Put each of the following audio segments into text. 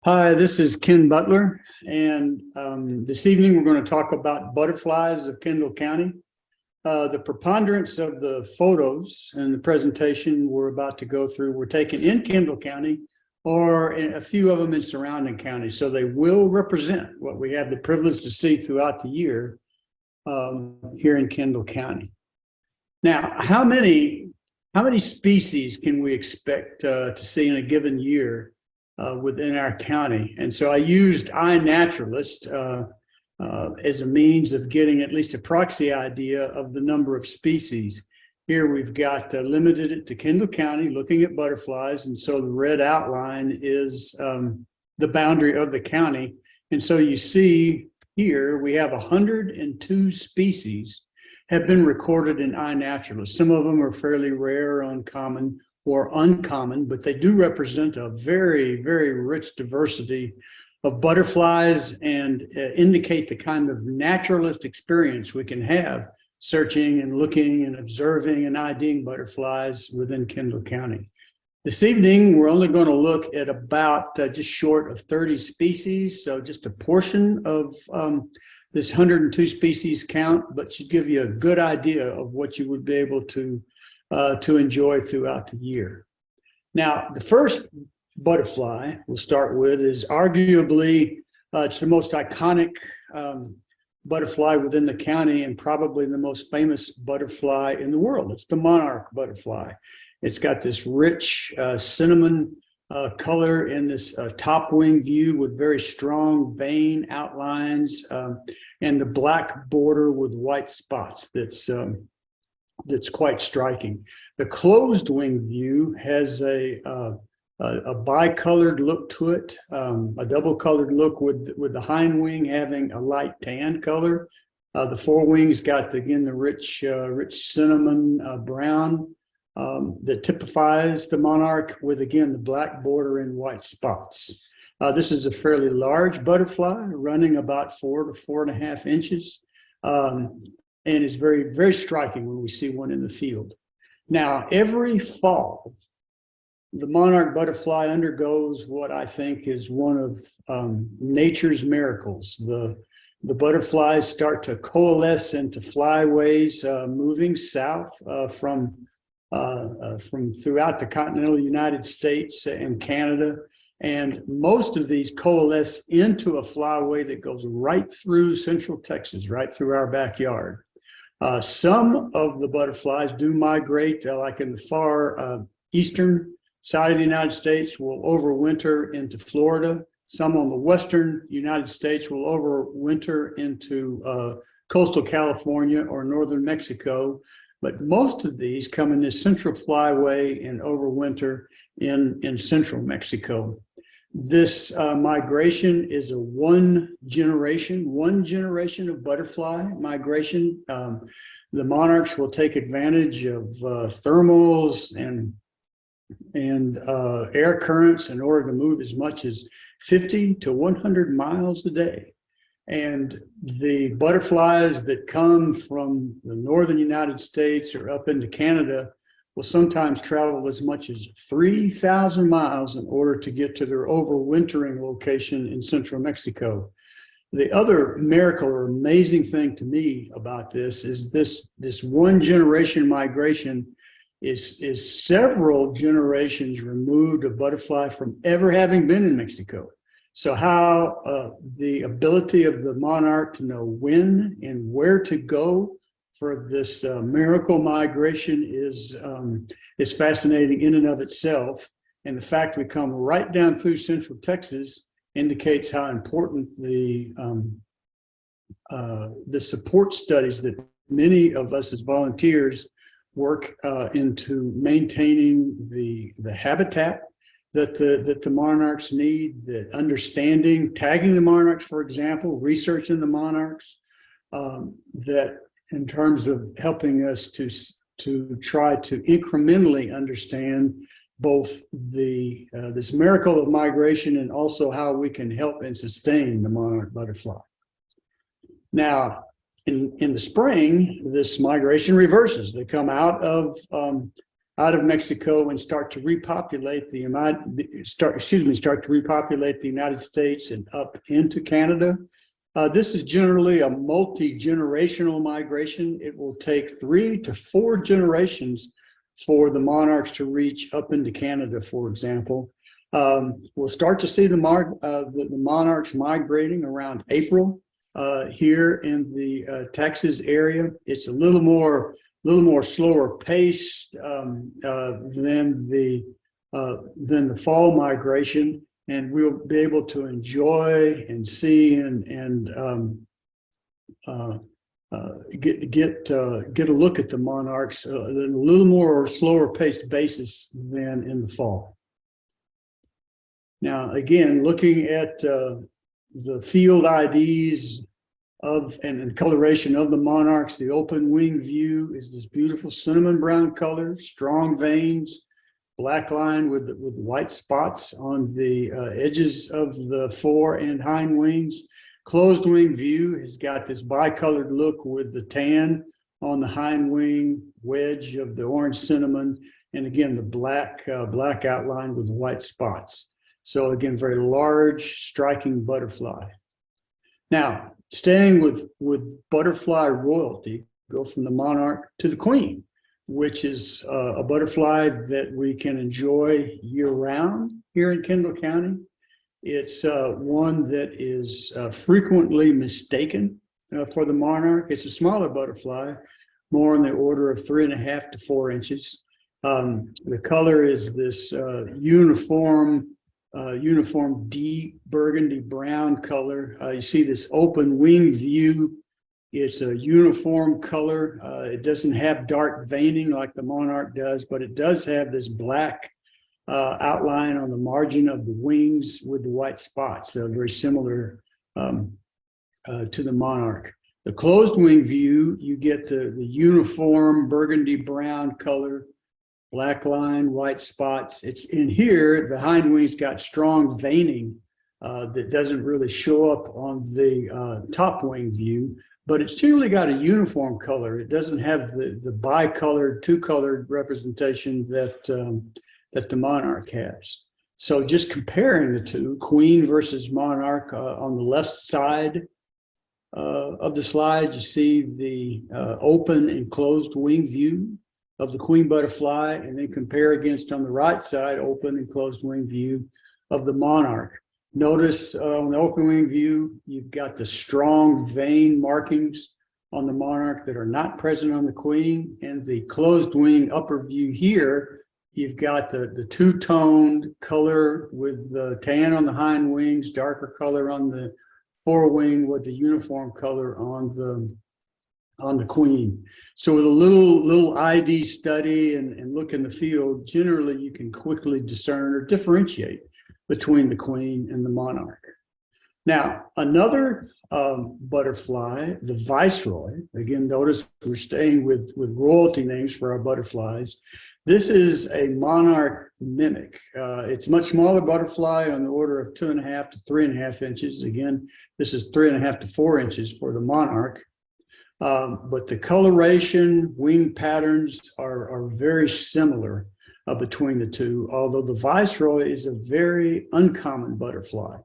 Hi, this is Ken Butler, and this evening we're going to talk about butterflies of Kendall County. The preponderance of the photos and the presentation we're about to go through were taken in Kendall County or a few of them in surrounding counties, so they will represent what we have the privilege to see throughout the year here in Kendall County. Now, how many species can we expect to see in a given year within our county? And so I used iNaturalist as a means of getting at least a proxy idea of the number of species. Here we've got limited it to Kendall County, looking at butterflies, and so the red outline is the boundary of the county. And so you see here we have 102 species have been recorded in iNaturalist. Some of them are fairly rare, uncommon, or uncommon, but they do represent a very, very rich diversity of butterflies and indicate the kind of naturalist experience we can have searching and looking and observing and IDing butterflies within Kendall County. This evening, we're only going to look at about just short of 30 species, so just a portion of this 102 species count, but should give you a good idea of what you would be able to enjoy throughout the year. Now, the first butterfly we'll start with is arguably, it's the most iconic butterfly within the county and probably the most famous butterfly in the world. It's the monarch butterfly. It's got this rich cinnamon color in this top wing view with very strong vein outlines and the black border with white spots that's quite striking. The closed wing view has a bicolored look to it, a double colored look with the hind wing having a light tan color. The forewings got the rich cinnamon brown that typifies the monarch with, again, the black border and white spots. This is a fairly large butterfly running about 4 to 4.5 inches. And it's very, very striking when we see one in the field. Now, every fall, the monarch butterfly undergoes what I think is one of nature's miracles. The butterflies start to coalesce into flyways moving south from throughout the continental United States and Canada. And most of these coalesce into a flyway that goes right through central Texas, right through our backyard. Some of the butterflies do migrate, like in the far eastern side of the United States, will overwinter into Florida. Some on the western United States will overwinter into coastal California or northern Mexico. But most of these come in this central flyway and overwinter in central Mexico. This migration is a one generation of butterfly migration. The monarchs will take advantage of thermals and air currents in order to move as much as 50 to 100 miles a day. And the butterflies that come from the northern United States or up into Canada will sometimes travel as much as 3,000 miles in order to get to their overwintering location in central Mexico. The other miracle or amazing thing to me about this is this one generation migration is several generations removed of butterfly from ever having been in Mexico. So how the ability of the monarch to know when and where to go for this miracle migration is fascinating in and of itself. And the fact we come right down through central Texas indicates how important the support studies that many of us as volunteers work into maintaining the habitat that the monarchs need, the understanding, tagging the monarchs, for example, researching the monarchs, that in terms of helping us to try to incrementally understand both this miracle of migration and also how we can help and sustain the monarch butterfly. Now, in the spring, this migration reverses. They come out of out of Mexico and start to repopulate the United States and up into Canada. This is generally a multi-generational migration. It will take 3 to 4 generations for the monarchs to reach up into Canada, for example. We'll start to see the monarchs migrating around April here in the Texas area. It's a little more slower paced than the fall migration, and we'll be able to enjoy and see and get a look at the monarchs at a little more slower paced basis than in the fall. Now, again, looking at the field IDs and coloration of the monarchs, the open wing view is this beautiful cinnamon brown color, strong veins, black line with white spots on the edges of the fore and hind wings. Closed wing view has got this bicolored look with the tan on the hind wing, wedge of the orange cinnamon, and again, the black outline with the white spots. So again, very large, striking butterfly. Now, staying with butterfly royalty, go from the monarch to the queen, which is a butterfly that we can enjoy year-round here in Kendall County. It's one that is frequently mistaken for the monarch. It's a smaller butterfly, more in the order of 3.5 to 4 inches. The color is this uniform deep burgundy brown color. You see this open wing view. It's a uniform color. It doesn't have dark veining like the monarch does, but it does have this black outline on the margin of the wings with the white spots. So very similar to the monarch. The closed wing view, you get the uniform burgundy brown color, black line, white spots. It's in here, the hind wings got strong veining that doesn't really show up on the top wing view, but it's generally got a uniform color. It doesn't have the bicolored, two-colored representation that the monarch has. So just comparing the two, queen versus monarch, on the left side of the slide, you see the open and closed wing view of the queen butterfly, and then compare against on the right side, open and closed wing view of the monarch. Notice on the open wing view, you've got the strong vein markings on the monarch that are not present on the queen, and the closed wing upper view here, you've got the two-toned color with the tan on the hind wings, darker color on the forewing with the uniform color on the queen. So with a little ID study and look in the field, generally you can quickly discern or differentiate between the queen and the monarch. Now, another butterfly, the viceroy, again, notice we're staying with royalty names for our butterflies. This is a monarch mimic. It's a much smaller butterfly on the order of 2.5 to 3.5 inches. Again, this is 3.5 to 4 inches for the monarch. But the coloration, wing patterns are very similar between the two, although the viceroy is a very uncommon butterfly.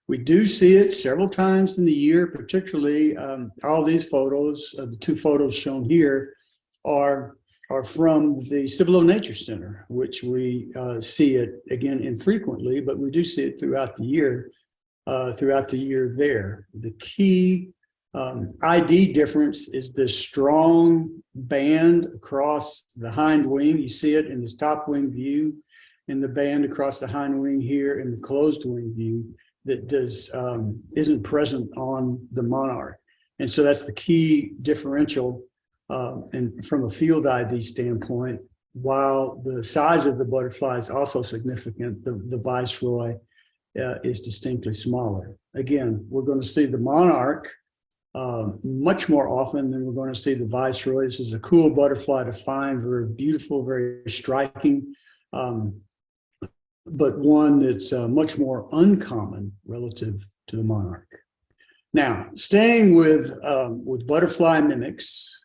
We do see it several times in the year, particularly all these photos, the two photos shown here are from the Cibolo Nature Center, which we see it again infrequently, but we do see it throughout the year there. The key ID difference is this strong band across the hind wing. You see it in this top wing view, and the band across the hind wing here in the closed wing view that isn't present on the monarch. And so that's the key differential, and from a field ID standpoint, while the size of the butterfly is also significant, the viceroy is distinctly smaller. Again, we're going to see the monarch much more often than we're going to see the viceroy. This is a cool butterfly to find, very beautiful, very striking, but one that's much more uncommon relative to the monarch. Now, staying with butterfly mimics,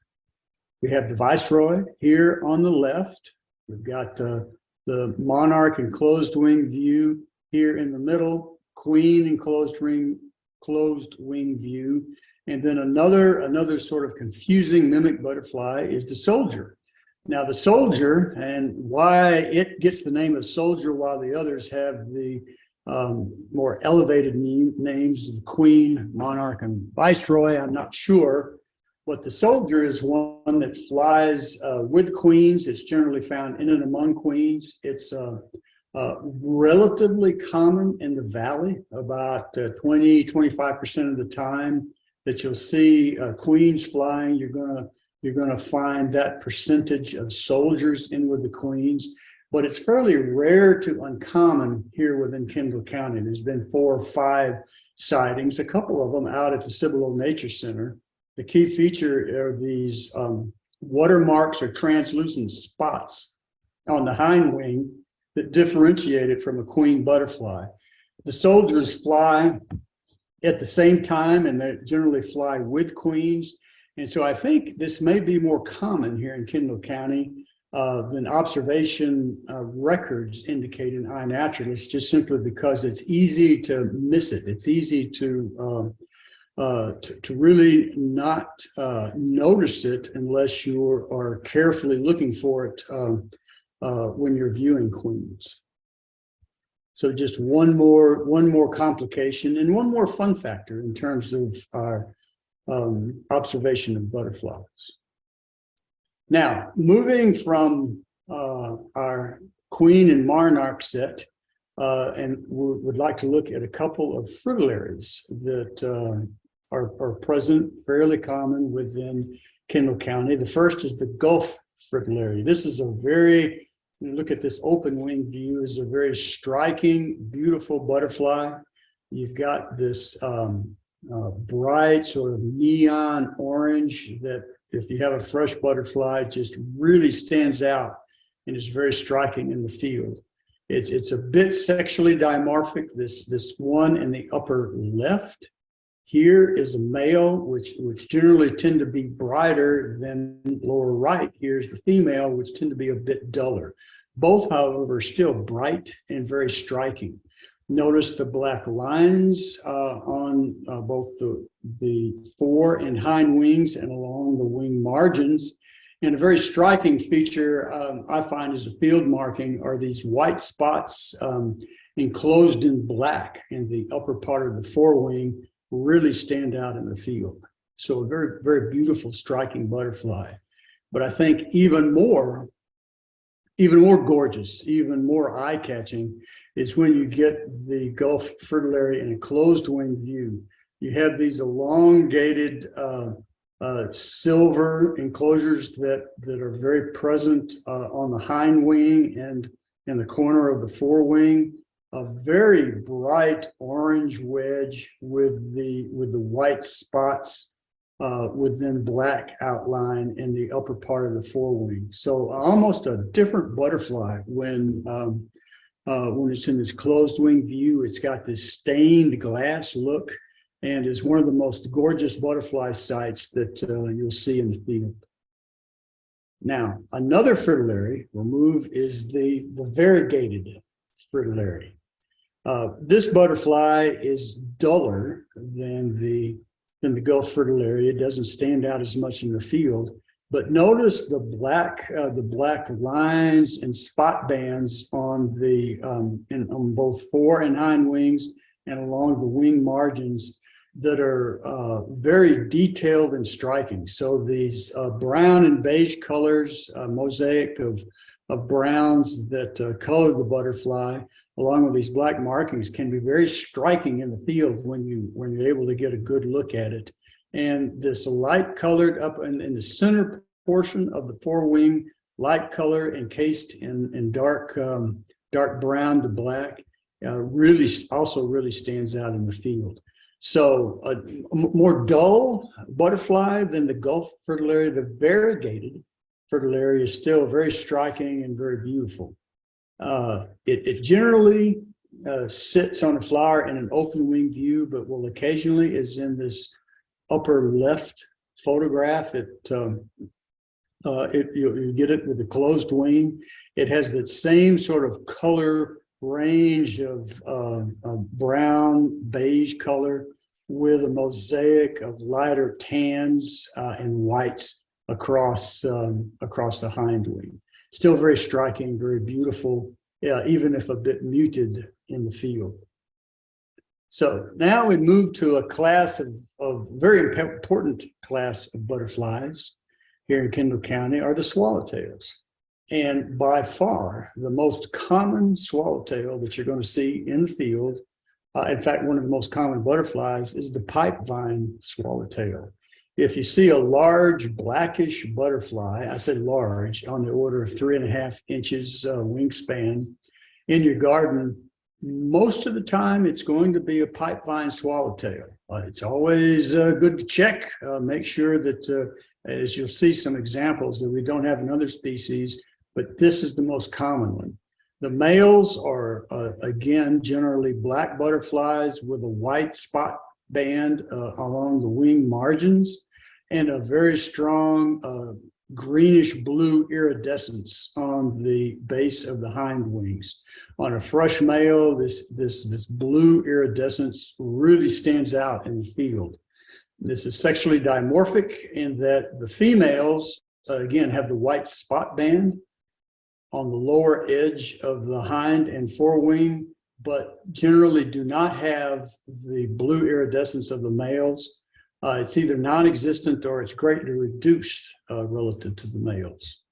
we have the viceroy here on the left, We've got the monarch and closed wing view here in the middle, queen and closed wing view. And then another sort of confusing mimic butterfly is the soldier. Now the soldier, and why it gets the name of soldier while the others have the more elevated names of queen, monarch, and viceroy, I'm not sure. But the soldier is one that flies with queens. It's generally found in and among queens. It's relatively common in the valley. About 20–25% of the time that you'll see queens flying, you're gonna find that percentage of soldiers in with the queens. But it's fairly rare to uncommon here within Kendall County. There's been 4 or 5 sightings, a couple of them out at the Cibolo Nature Center. The key feature are these watermarks or translucent spots on the hind wing that differentiate it from a queen butterfly. The soldiers fly at the same time, and they generally fly with queens. And so I think this may be more common here in Kendall County than observation records indicate in iNaturalist, just simply because it's easy to miss it. It's easy to really not notice it unless you are carefully looking for it when you're viewing queens. So just one more complication and one more fun factor in terms of our observation of butterflies. Now, moving from our queen and monarch set, and we would like to look at a couple of fritillaries that are present, fairly common within Kendall County. The first is the Gulf fritillary. This is a very, look at this open wing view, is a very striking, beautiful butterfly. You've got this bright sort of neon orange that, if you have a fresh butterfly, just really stands out and is very striking in the field. It's a bit sexually dimorphic. This one in the upper left here is a male, which generally tend to be brighter than lower right. Here's the female, which tend to be a bit duller. Both, however, are still bright and very striking. Notice the black lines on both the fore and hind wings and along the wing margins. And a very striking feature I find as a field marking are these white spots enclosed in black in the upper part of the forewing, really stand out in the field. So a very, very beautiful, striking butterfly. But I think even more gorgeous, even more eye-catching is when you get the Gulf fritillary in a closed wing view. You have these elongated silver enclosures that are very present on the hind wing and in the corner of the forewing. A very bright orange wedge with the white spots within black outline in the upper part of the forewing. So almost a different butterfly when it's in this closed wing view. It's got this stained glass look and is one of the most gorgeous butterfly sights that you'll see in the field. Now, another fritillary we'll move is the variegated fritillary. This butterfly is duller than the Gulf fritillary. It doesn't stand out as much in the field, but notice the black lines and spot bands on on both fore and hind wings and along the wing margins that are very detailed and striking. So these brown and beige colors, mosaic of browns that color the butterfly, along with these black markings, can be very striking in the field when you're able to get a good look at it. And this light colored up in the center portion of the forewing, light color encased in dark brown to black, really stands out in the field. So a more dull butterfly than the Gulf fritillary. The variegated fritillary is still very striking and very beautiful. It generally sits on a flower in an open wing view, but will occasionally, as in this upper left photograph, You get it with the closed wing. It has that same sort of color range of brown, beige color with a mosaic of lighter tans and whites across the hind wing. Still very striking, very beautiful, even if a bit muted in the field. So now we move to a class of very important class of butterflies here in Kendall County are the swallowtails. And by far, the most common swallowtail that you're going to see in the field, in fact, one of the most common butterflies is the pipevine swallowtail. If you see a large blackish butterfly, I said large, on the order of 3.5 inches wingspan in your garden, most of the time it's going to be a pipevine swallowtail. It's always good to check, make sure that, as you'll see some examples, that we don't have another species, but this is the most common one. The males are, again, generally black butterflies with a white spot band along the wing margins and a very strong greenish blue iridescence on the base of the hind wings. On a fresh male, this blue iridescence really stands out in the field. This is sexually dimorphic in that the females, again, have the white spot band on the lower edge of the hind and forewing, but generally do not have the blue iridescence of the males. It's either non-existent or it's greatly reduced relative to the males.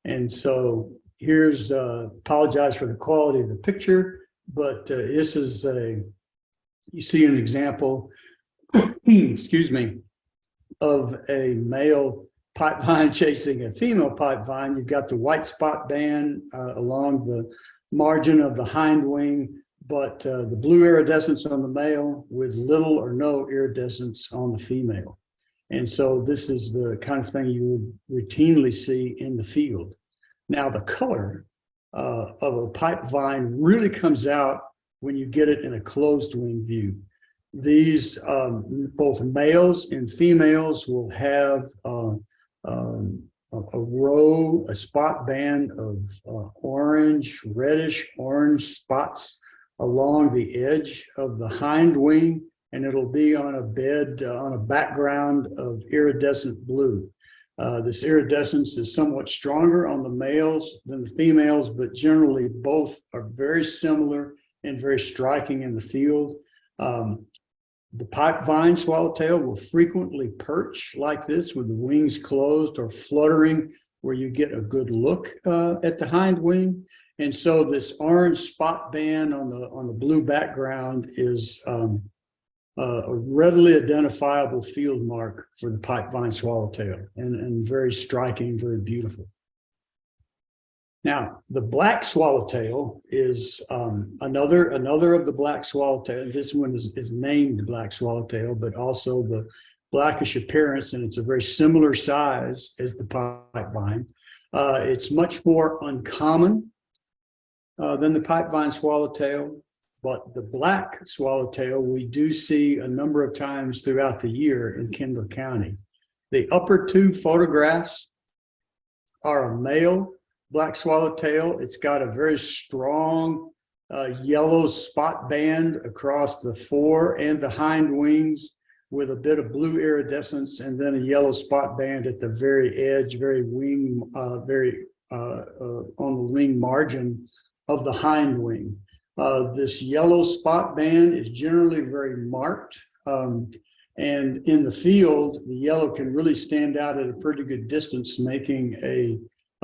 And so here's, apologize for the quality of the picture, but this is you see an example, excuse me, of a male pipevine chasing a female pipevine. You've got the white spot band along the margin of the hind wing, but the blue iridescence on the male with little or no iridescence on the female. And so this is the kind of thing you would routinely see in the field. Now, the color of a pipevine really comes out when you get it in a closed wing view. These, both males and females, will have a spot band of orange, reddish orange spots along the edge of the hind wing, and it'll be on a bed, on a background of iridescent blue. This iridescence is somewhat stronger on the males than the females, but generally both are very similar and very striking in the field. The pipevine swallowtail will frequently perch like this with the wings closed or fluttering where you get a good look at the hind wing. And so this orange spot band on the blue background is a readily identifiable field mark for the pipevine swallowtail, and very striking, very beautiful. Now, the black swallowtail is another of the black swallowtail. This one is named black swallowtail, but also the blackish appearance, and it's a very similar size as the pipevine. It's much more uncommon than the pipevine swallowtail, but the black swallowtail we do see a number of times throughout the year in Kendall County. The upper two photographs are a male black swallowtail. It's got a very strong yellow spot band across the fore and the hind wings with a bit of blue iridescence, and then a yellow spot band at the very edge, very wing, on the wing margin of the hind wing. This yellow spot band is generally very marked, and in the field, the yellow can really stand out at a pretty good distance, making a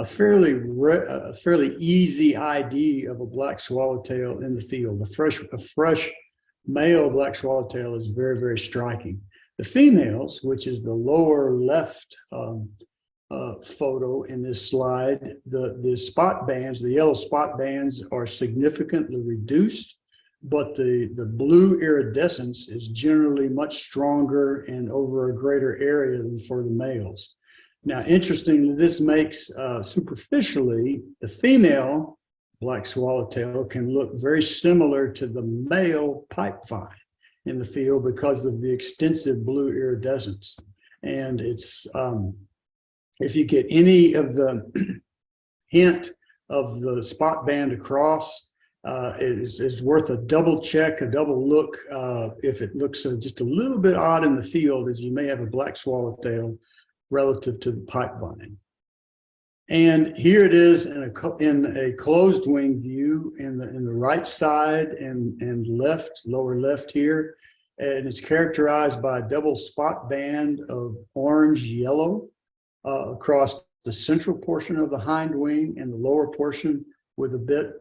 fairly easy ID of a black swallowtail in the field. A fresh male black swallowtail is very, very striking. The females, which is the lower left photo in this slide, the spot bands, the yellow spot bands are significantly reduced, but the blue iridescence is generally much stronger and over a greater area than for the males. Now, interestingly, this makes superficially the female black swallowtail can look very similar to the male pipevine in the field because of the extensive blue iridescence. And it's if you get any of the hint of the spot band across, it is worth a double check, a double look. If it looks just a little bit odd in the field, as you may have a black swallowtail relative to the pipevine. And here it is in a closed wing view in the right side and left, lower left here. And it's characterized by a double spot band of orange yellow across the central portion of the hind wing and the lower portion with a bit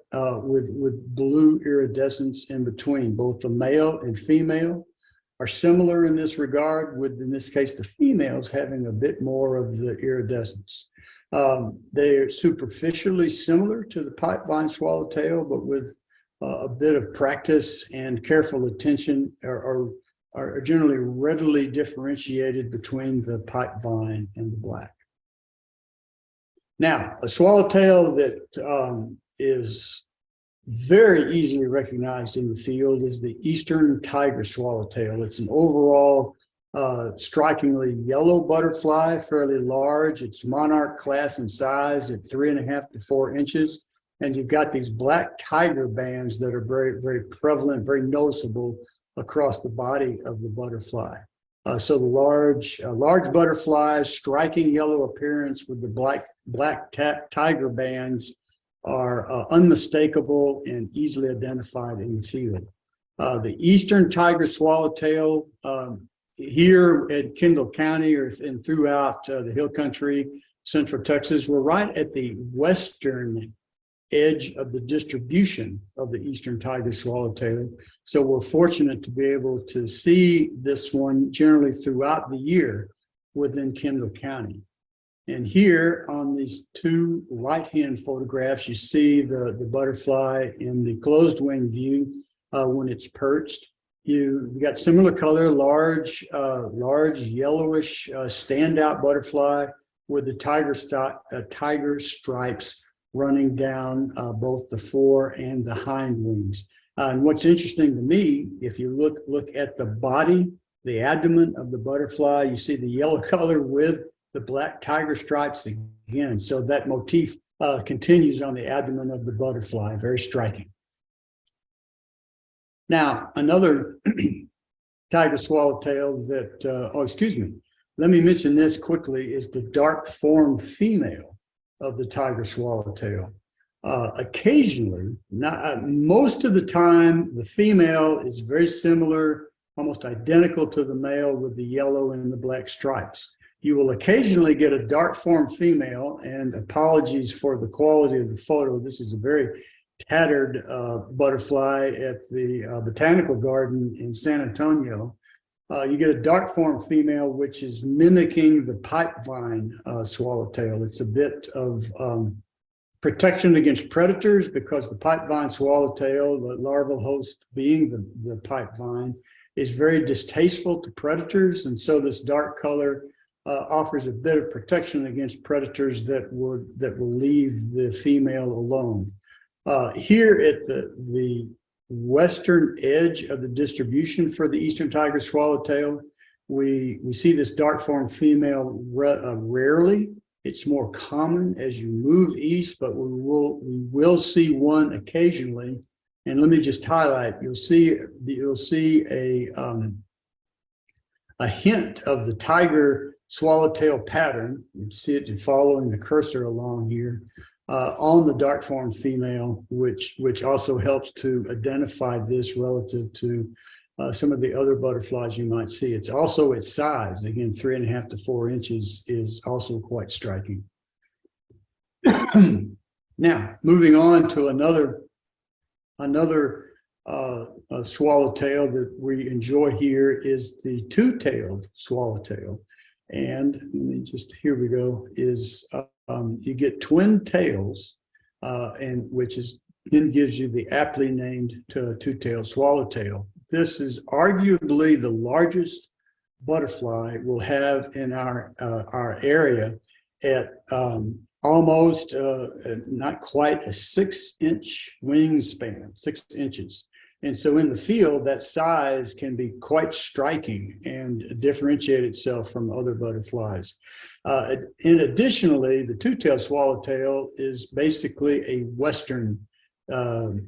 with blue iridescence in between. Both the male and female are similar in this regard, with, in this case, the females having a bit more of the iridescence. They're superficially similar to the pipevine swallowtail, but with a bit of practice and careful attention are generally readily differentiated between the pipevine and the black. Now, a swallowtail that is very easily recognized in the field is the eastern tiger swallowtail. It's an overall strikingly yellow butterfly, fairly large. It's monarch class in size at 3.5 to 4 inches. And you've got these black tiger bands that are very, very prevalent, very noticeable across the body of the butterfly. So the large butterflies, striking yellow appearance with the black tiger bands are unmistakable and easily identified in the field. The eastern tiger swallowtail here at Kendall County and throughout the Hill Country, Central Texas, we're right at the western edge of the distribution of the eastern tiger swallowtail. So we're fortunate to be able to see this one generally throughout the year within Kendall County. And here on these two right-hand photographs, you see the butterfly in the closed wing view when it's perched. You got similar color, large yellowish standout butterfly with the tiger stripes running down both the fore and the hind wings. And what's interesting to me, if you look at the body, the abdomen of the butterfly, you see the yellow color with the black tiger stripes again. So that motif continues on the abdomen of the butterfly, very striking. Now, another tiger swallowtail that, let me mention this quickly, is the dark form female of the tiger swallowtail. Occasionally, most of the time, the female is very similar, almost identical to the male with the yellow and the black stripes. You will occasionally get a dark form female, and apologies for the quality of the photo. This is a very tattered butterfly at the Botanical Garden in San Antonio. You get a dark form female, which is mimicking the pipevine swallowtail. It's a bit of protection against predators because the pipevine swallowtail, the larval host being the pipevine, is very distasteful to predators. And so this dark color offers a bit of protection against predators that will leave the female alone. Here at the western edge of the distribution for the eastern tiger swallowtail, we see this dark form female rarely. It's more common as you move east, but we will see one occasionally. And let me just highlight: you'll see a hint of the tiger swallowtail pattern. You see it following the cursor along here on the dark form female, which also helps to identify this relative to some of the other butterflies you might see. It's also its size, again, 3.5 to 4 inches, is also quite striking. Now, moving on to another swallowtail that we enjoy here is the two-tailed swallowtail. And let me just, here we go, is you get twin tails, and which then gives you the aptly named two-tailed swallowtail. This is arguably the largest butterfly we'll have in our area at almost not quite a 6-inch wingspan, 6 inches. And so in the field, that size can be quite striking and differentiate itself from other butterflies. And additionally, the two-tailed swallowtail is basically a Western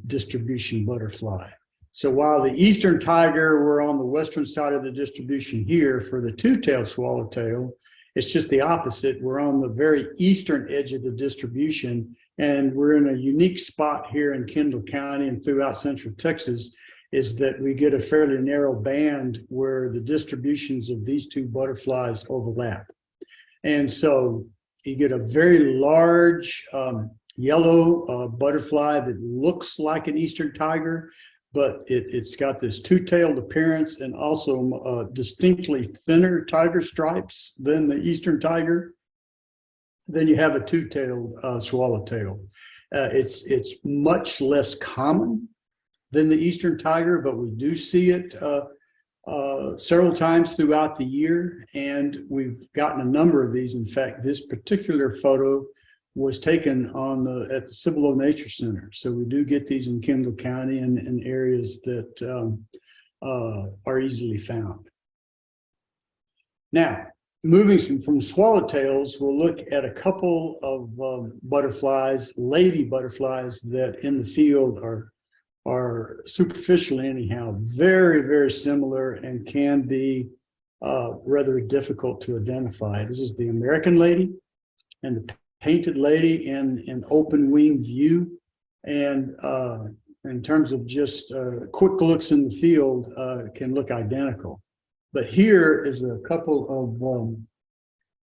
distribution butterfly. So while the Eastern tiger, we're on the Western side of the distribution here, for the two-tailed swallowtail, it's just the opposite. We're on the very eastern edge of the distribution, and we're in a unique spot here in Kendall County and throughout Central Texas, is that we get a fairly narrow band where the distributions of these two butterflies overlap. And so you get a very large yellow butterfly that looks like an Eastern tiger, but it's got this two-tailed appearance and also distinctly thinner tiger stripes than the Eastern tiger. Then you have a two-tailed swallowtail. It's much less common than the Eastern tiger, but we do see it several times throughout the year, and we've gotten a number of these. In fact, this particular photo was taken at the Cibolo Nature Center. So we do get these in Kendall County and in areas that are easily found. Now, moving from swallowtails, we'll look at a couple of butterflies, lady butterflies, that in the field are superficially anyhow very, very similar and can be rather difficult to identify. This is the American lady and the painted lady in open wing view. And in terms of just quick looks in the field, can look identical. But here is a couple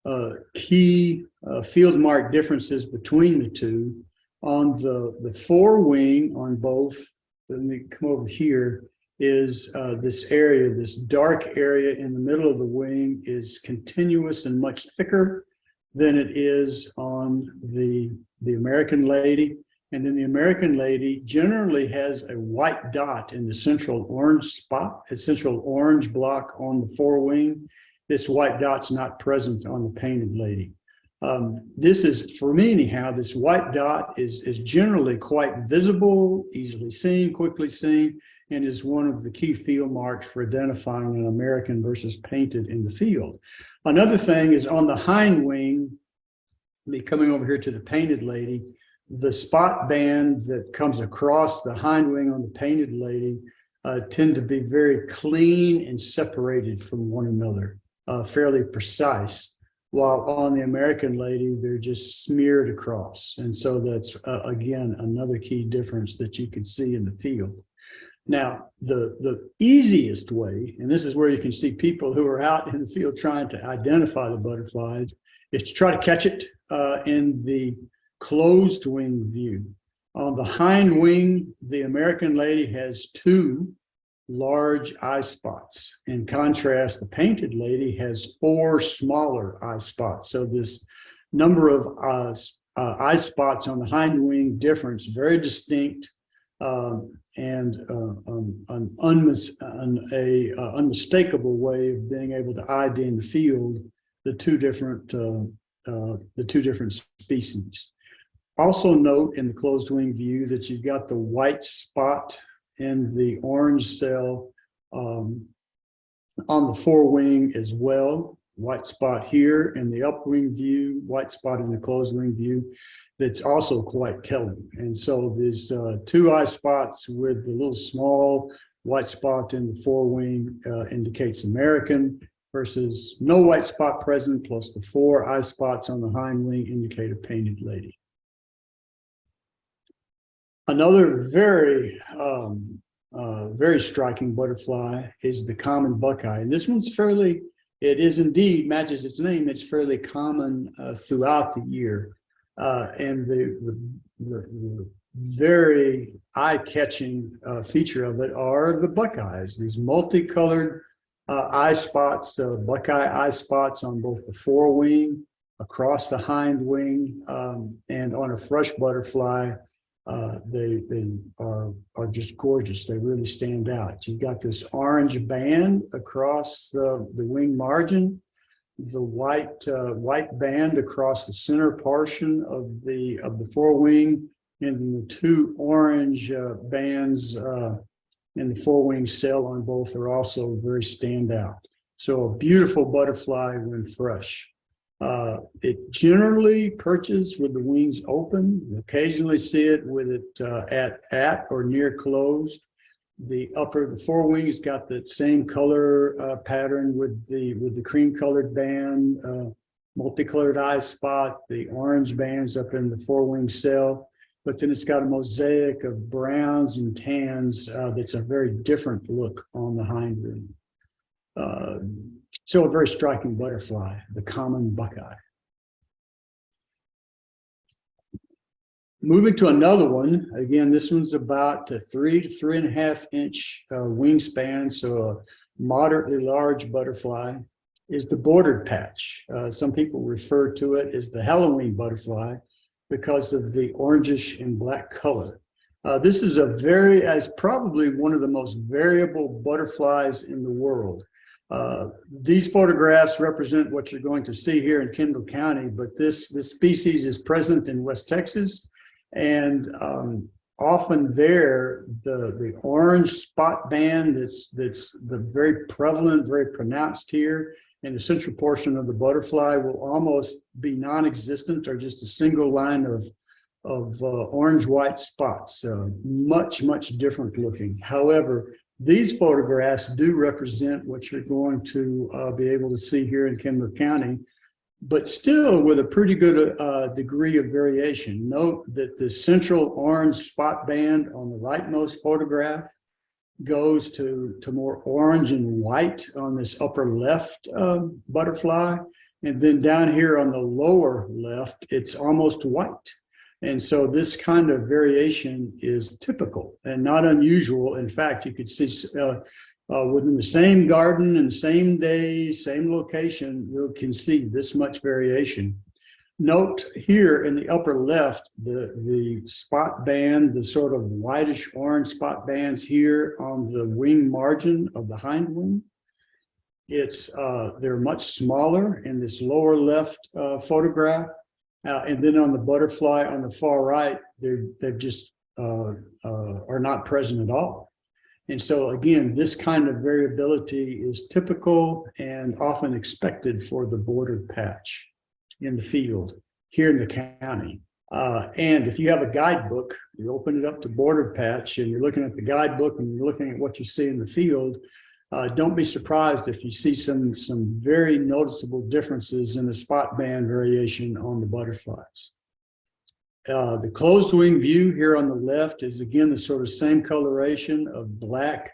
of key field mark differences between the two. On the forewing on both, let me come over here, is this area, this dark area in the middle of the wing is continuous and much thicker than it is on the American lady. And then the American lady generally has a white dot in the central orange spot, a central orange block on the forewing. This white dot's not present on the painted lady. This is, for me anyhow, this white dot is generally quite visible, easily seen, quickly seen, and is one of the key field marks for identifying an American versus painted in the field. Another thing is on the hind wing, coming over here to the painted lady, the spot band that comes across the hind wing on the painted lady tend to be very clean and separated from one another, fairly precise. While on the American lady, they're just smeared across. And so that's, again, another key difference that you can see in the field. Now, the easiest way, and this is where you can see people who are out in the field trying to identify the butterflies, is to try to catch it in the closed wing view. On the hind wing, the American lady has two large eye spots. In contrast, the painted lady has four smaller eye spots. So this number of eye spots on the hind wing difference, very distinct, and an unmistakable way of being able to ID in the field the two different species. Also note in the closed wing view that you've got the white spot in the orange cell on the forewing as well. White spot here in the upwing view, white spot in the closed wing view. That's also quite telling. And so there's two eye spots with the little small white spot in the forewing indicates American, versus no white spot present, plus the four eye spots on the hind wing indicate a painted lady. Another very striking butterfly is the common buckeye. And this one's fairly, it is indeed, matches its name, it's fairly common throughout the year. And the very eye-catching feature of it are the buckeyes, these multicolored eye spots, buckeye eye spots on both the forewing, across the hind wing, and on a fresh butterfly. They are just gorgeous. They really stand out. You've got this orange band across the wing margin, the white band across the center portion of the forewing, and then the two orange bands and the forewing cell on both are also very standout. So a beautiful butterfly when fresh. It generally perches with the wings open. You occasionally see it with it at or near closed. The forewings got that same color pattern with the cream colored band, multicolored eye spot, the orange bands up in the forewing cell. But then it's got a mosaic of browns and tans that's a very different look on the hind wing. So a very striking butterfly, the common buckeye. Moving to another one, again, this one's about a 3 to 3.5 inch wingspan, so a moderately large butterfly, is the bordered patch. Some people refer to it as the Halloween butterfly because of the orangish and black color. This is it's probably one of the most variable butterflies in the world. These photographs represent what you're going to see here in Kendall County, but this species is present in West Texas, and often there, the orange spot band that's the very prevalent, very pronounced here, and the central portion of the butterfly will almost be non-existent or just a single line of orange-white spots, much different looking. However, these photographs do represent what you're going to be able to see here in Kendall County, but still with a pretty good degree of variation. Note that the central orange spot band on the rightmost photograph goes to more orange and white on this upper left butterfly. And then down here on the lower left, it's almost white. And so this kind of variation is typical and not unusual. In fact, you could see within the same garden and same day, same location, you can see this much variation. Note here in the upper left, the spot band, the sort of whitish orange spot bands here on the wing margin of the hind wing. They're much smaller in this lower left photograph. And then on the butterfly on the far right, they just are not present at all. And so again, this kind of variability is typical and often expected for the bordered patch in the field here in the county. And if you have a guidebook, you open it up to bordered patch and you're looking at the guidebook and you're looking at what you see in the field, don't be surprised if you see some very noticeable differences in the spot band variation on the butterflies. The closed wing view here on the left is again the sort of same coloration of black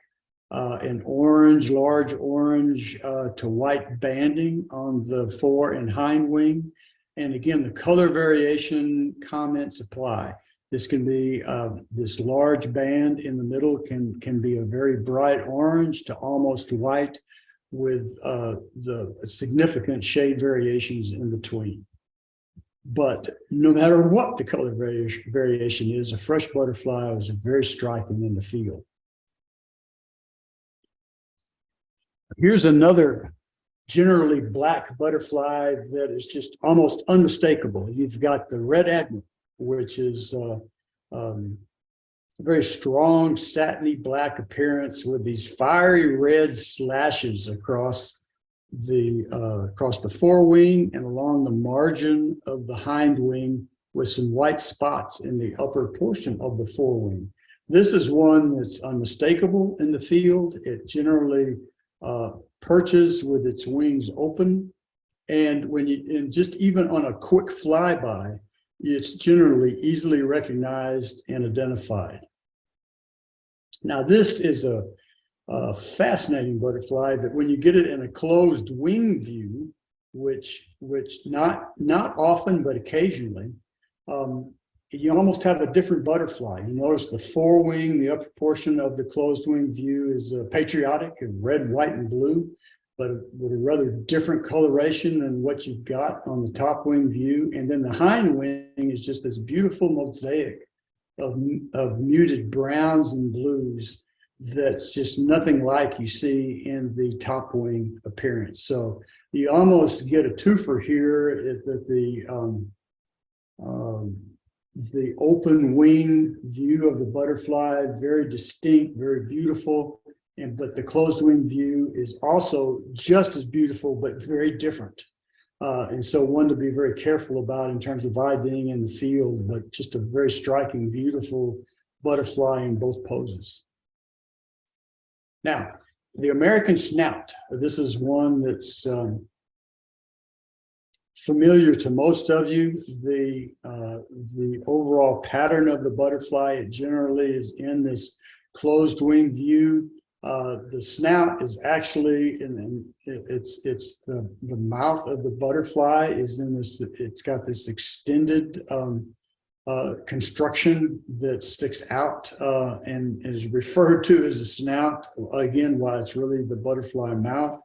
and orange, large orange to white banding on the fore and hind wing. And again, the color variation comments apply. This can be this large band in the middle can be a very bright orange to almost white with the significant shade variations in between. But no matter what the color variation is, a fresh butterfly is very striking in the field. Here's another generally black butterfly that is just almost unmistakable. You've got the red admiral, which is a very strong satiny black appearance with these fiery red slashes across the forewing and along the margin of the hind wing with some white spots in the upper portion of the forewing. This is one that's unmistakable in the field. It generally perches with its wings open, and just even on a quick flyby, it's generally easily recognized and identified. Now, this is a fascinating butterfly that when you get it in a closed wing view, which not often, but occasionally, you almost have a different butterfly. You notice the forewing, the upper portion of the closed wing view is patriotic and red, white, and blue, but with a rather different coloration than what you've got on the top wing view. And then the hind wing is just this beautiful mosaic of muted browns and blues that's just nothing like you see in the top wing appearance. So you almost get a twofer here that the open wing view of the butterfly, very distinct, very beautiful. But the closed wing view is also just as beautiful, but very different. And so one to be very careful about in terms of IDing in the field, but just a very striking, beautiful butterfly in both poses. Now, the American snout. This is one that's familiar to most of you. The overall pattern of the butterfly, it generally is in this closed wing view. The snout is actually it's the mouth of the butterfly is in this. It's got this extended construction that sticks out and is referred to as a snout. Again, why it's really the butterfly mouth.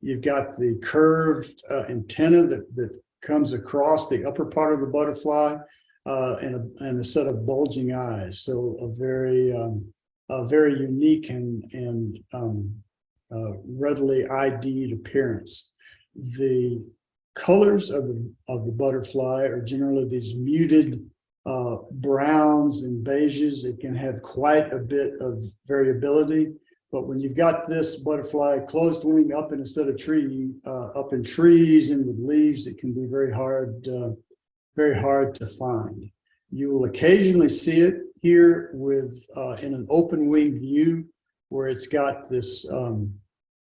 You've got the curved antenna that comes across the upper part of the butterfly and a set of bulging eyes. So a very unique and readily ID'd appearance. The colors of the butterfly are generally these muted browns and beiges. It can have quite a bit of variability, but when you've got this butterfly closed wing up in a set of up in trees and with leaves, it can be very hard to find. You will occasionally see it here with in an open wing view where it's got this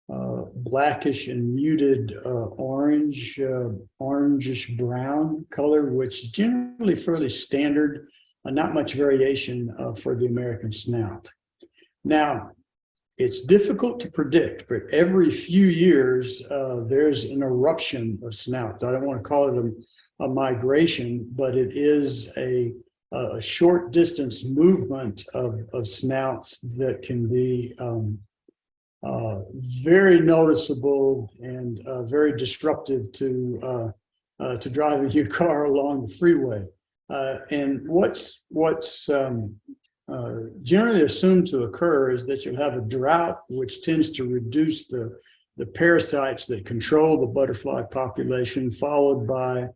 blackish and muted orangish brown color, which is generally fairly standard, not much variation for the American snout. Now, it's difficult to predict, but every few years there's an eruption of snouts. I don't want to call it a migration, but it is a short distance movement of snouts that can be very noticeable and very disruptive to driving your car along the freeway. And what's generally assumed to occur is that you'll have a drought, which tends to reduce the parasites that control the butterfly population, followed by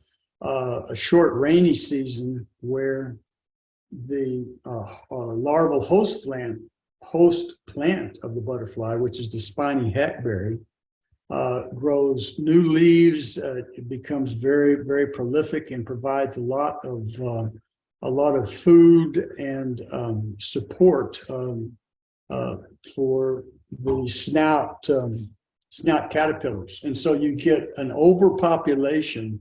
a short rainy season where the larval host plant of the butterfly, which is the spiny hackberry, grows new leaves. It becomes very, very prolific and provides a lot of food and support for the snout caterpillars. And so you get an overpopulation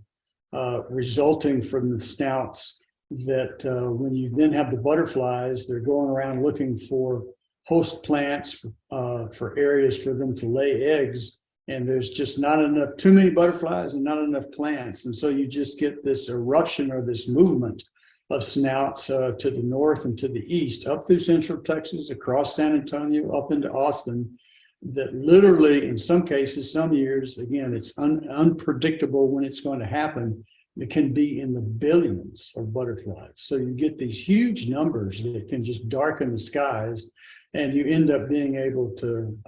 resulting from the snouts that when you then have the butterflies, they're going around looking for host plants for areas for them to lay eggs. And there's just too many butterflies and not enough plants. And so you just get this eruption or this movement of snouts to the north and to the east, up through central Texas, across San Antonio, up into Austin, that literally, in some cases, some years, again, it's unpredictable when it's going to happen. It can be in the billions of butterflies. So you get these huge numbers that can just darken the skies, and you end up being able to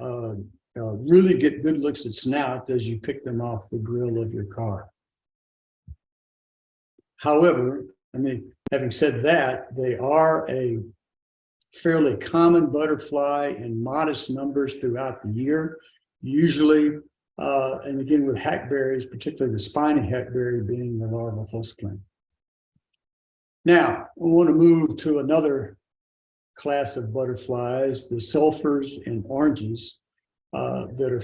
really get good looks at snouts as you pick them off the grill of your car. However, having said that, they are a fairly common butterfly in modest numbers throughout the year, usually, and again with hackberries, particularly the spiny hackberry being the larval host plant. Now, we want to move to another class of butterflies, the sulfurs and oranges, that are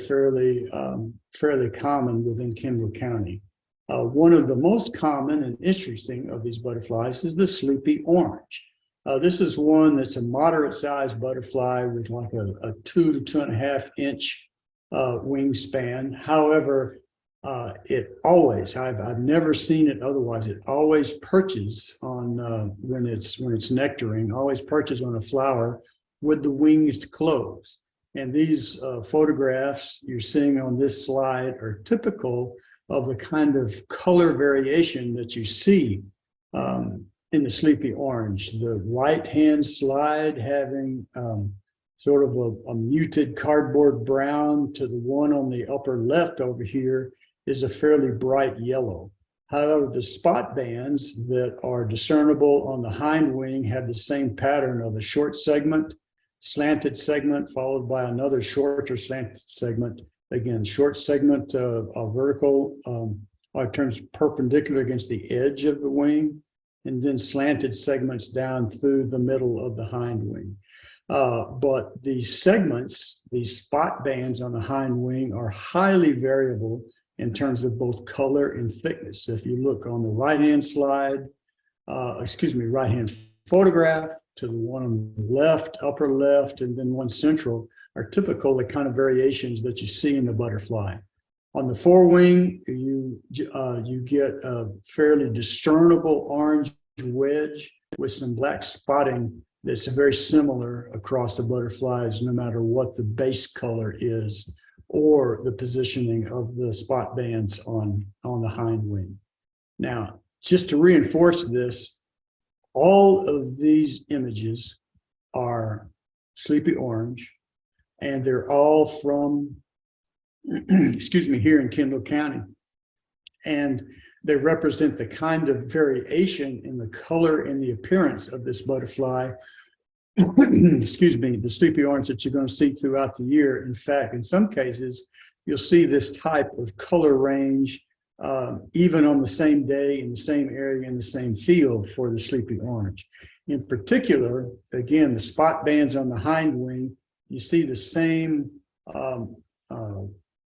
fairly common within Kendall County. One of the most common and interesting of these butterflies is the sleepy orange. This is one that's a moderate-sized butterfly with like a 2 to 2.5 inch wingspan. However, it always, I've never seen it otherwise. It always perches on when it's nectaring, always perches on a flower with the wings closed. And these photographs you're seeing on this slide are typical of the kind of color variation that you see in the sleepy orange. The right hand slide having sort of a muted cardboard brown to the one on the upper left over here is a fairly bright yellow. However, the spot bands that are discernible on the hind wing have the same pattern of a short segment, slanted segment, followed by another shorter slanted segment. Again, short segment, vertical, turns perpendicular against the edge of the wing, and then slanted segments down through the middle of the hind wing. But these segments, these spot bands on the hind wing, are highly variable in terms of both color and thickness. If you look on the right-hand slide, right-hand photograph, to the one on the left, upper left, and then one central, are typical the kind of variations that you see in the butterfly. On the forewing, you get a fairly discernible orange wedge with some black spotting that's very similar across the butterflies, no matter what the base color is or the positioning of the spot bands on the hind wing. Now, just to reinforce this, all of these images are sleepy orange, and they're all from, here in Kendall County. And they represent the kind of variation in the color and the appearance of this butterfly, the sleepy orange that you're going to see throughout the year. In fact, in some cases, you'll see this type of color range even on the same day, in the same area, in the same field for the sleepy orange. In particular, again, the spot bands on the hind wing, you see the same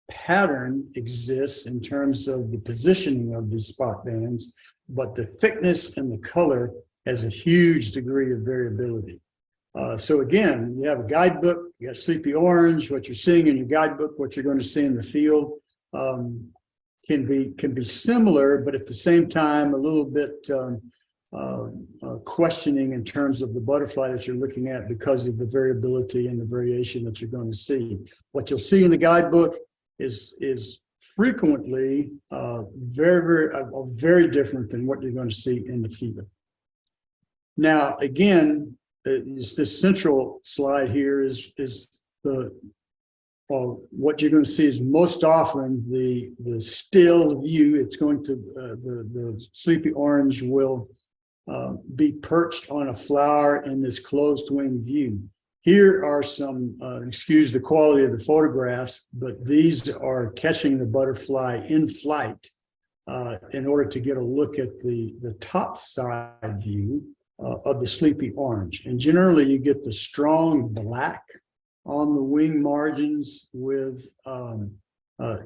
pattern exists in terms of the positioning of these spot bands, but the thickness and the color has a huge degree of variability. So again, you have a guidebook, you got sleepy orange, what you're seeing in your guidebook, what you're going to see in the field can be similar, but at the same time, a little bit questioning in terms of the butterfly that you're looking at because of the variability and the variation that you're going to see. What you'll see in the guidebook is frequently very different than what you're going to see in the field. Now, again, this central slide here is the what you're going to see is most often the still view. It's going to the sleepy orange will be perched on a flower in this closed wing view. Here are some, excuse the quality of the photographs, but these are catching the butterfly in flight in order to get a look at the top side view of the sleepy orange. And generally you get the strong black on the wing margins with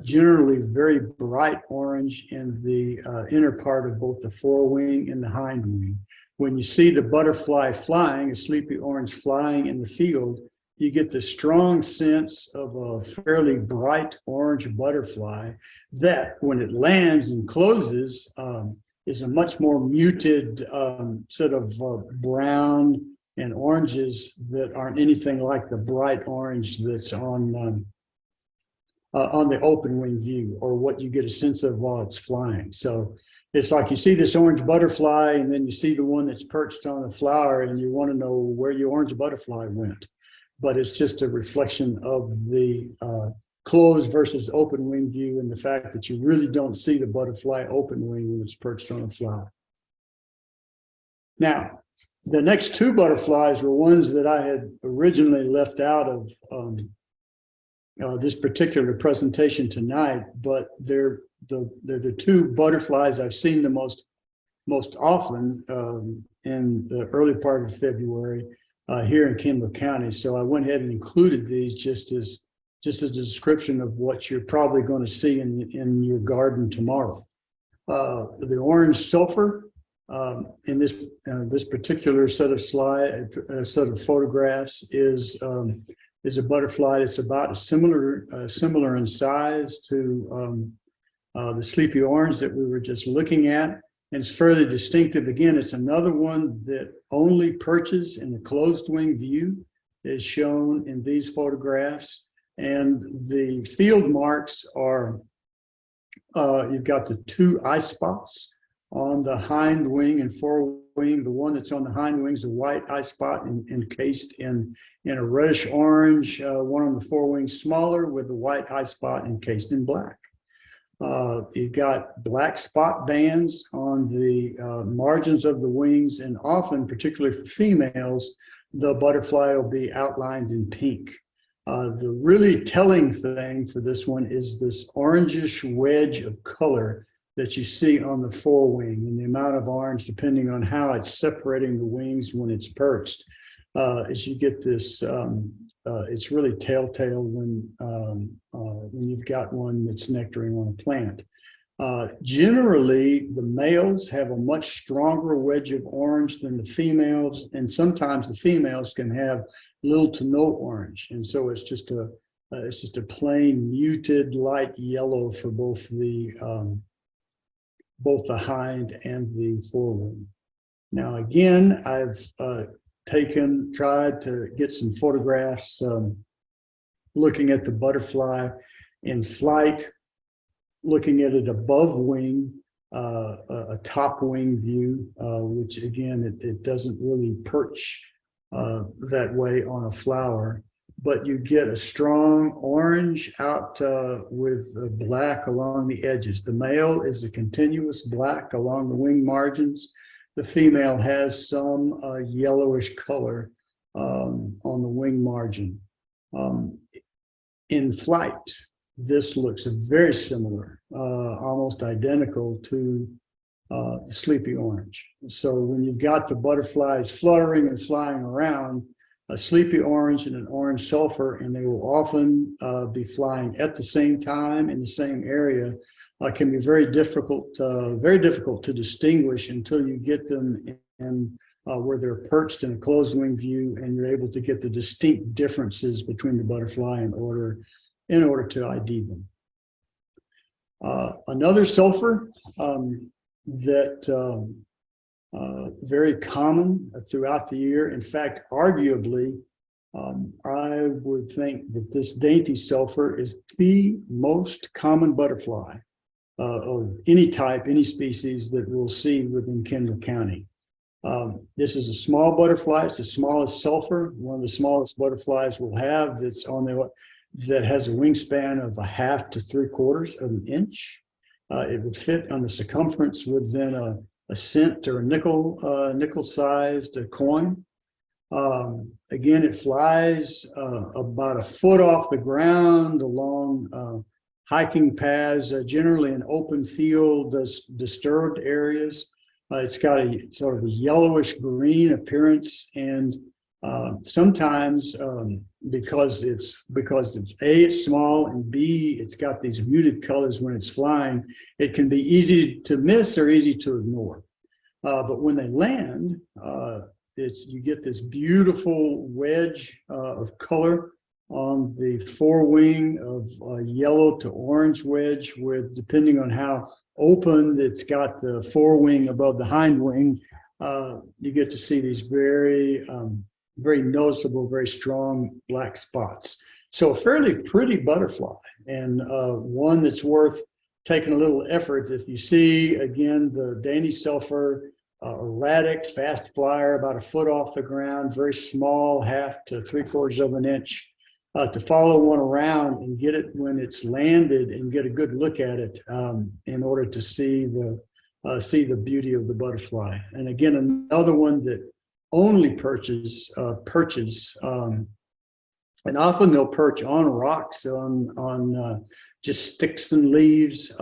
generally very bright orange in the inner part of both the forewing and the hind wing. When you see the butterfly flying, a sleepy orange flying in the field, you get the strong sense of a fairly bright orange butterfly that, when it lands and closes, is a much more muted sort of brown and oranges that aren't anything like the bright orange that's on the open wing view, or what you get a sense of while it's flying. So it's like you see this orange butterfly, and then you see the one that's perched on a flower, and you want to know where your orange butterfly went. But it's just a reflection of the closed versus open wing view, and the fact that you really don't see the butterfly open wing when it's perched on a flower. Now, the next two butterflies were ones that I had originally left out of this particular presentation tonight, but they're the two butterflies I've seen the most often in the early part of February here in Kendall County. So I went ahead and included these just as a description of what you're probably going to see in your garden tomorrow. The orange sulfur in this particular set of photographs is a butterfly that's about similar in size to the sleepy orange that we were just looking at, and it's fairly distinctive. Again, it's another one that only perches in the closed wing view, is shown in these photographs. And the field marks are, you've got the two eye spots on the hind wing and forewing. The one that's on the hind wing is a white eye spot encased in a reddish orange. One on the forewing smaller with the white eye spot encased in black. You've got black spot bands on the margins of the wings, and often, particularly for females, the butterfly will be outlined in pink. The really telling thing for this one is this orangish wedge of color that you see on the forewing, and the amount of orange depending on how it's separating the wings when it's perched. As you get this, it's really telltale when you've got one that's nectaring on a plant. Generally, the males have a much stronger wedge of orange than the females, and sometimes the females can have little to no orange, and so it's just a plain muted light yellow for both the hind and the forewing. Now, again, I've tried to get some photographs looking at the butterfly in flight, looking at it above wing, a top wing view, which again, it doesn't really perch that way on a flower, but you get a strong orange out with black along the edges. The male is a continuous black along the wing margins. The female has some yellowish color on the wing margin. In flight, this looks very similar, almost identical to the sleepy orange. So when you've got the butterflies fluttering and flying around, a sleepy orange and an orange sulfur, and they will often be flying at the same time in the same area, can be very difficult to distinguish until you get them in where they're perched in a closed wing view, and you're able to get the distinct differences between the butterfly in order to ID them. Another sulfur that very common throughout the year. In fact, arguably, I would think that this dainty sulfur is the most common butterfly of any type, any species that we'll see within Kendall County. This is a small butterfly. It's the smallest sulfur, one of the smallest butterflies we'll have that has a wingspan of 1/2 to 3/4 of an inch. It would fit on the circumference within a cent or a nickel-sized coin. Again, it flies about 1 foot off the ground along hiking paths, generally in open field, disturbed areas. It's got a sort of a yellowish green appearance, and sometimes because it's A, it's small, and B, it's got these muted colors when it's flying, it can be easy to miss or easy to ignore. But when they land, you get this beautiful wedge of color on the forewing of a yellow to orange wedge, with, depending on how open it's got the forewing above the hind wing, you get to see these very noticeable, very strong black spots. So a fairly pretty butterfly, and one that's worth taking a little effort. If you see, again, the dainty sulfur, erratic, fast flyer, about 1 foot off the ground, very small, 1/2 to 3/4 of an inch, to follow one around and get it when it's landed and get a good look at it in order to see the beauty of the butterfly. And again, another one that only perches, and often they'll perch on rocks, on just sticks and leaves,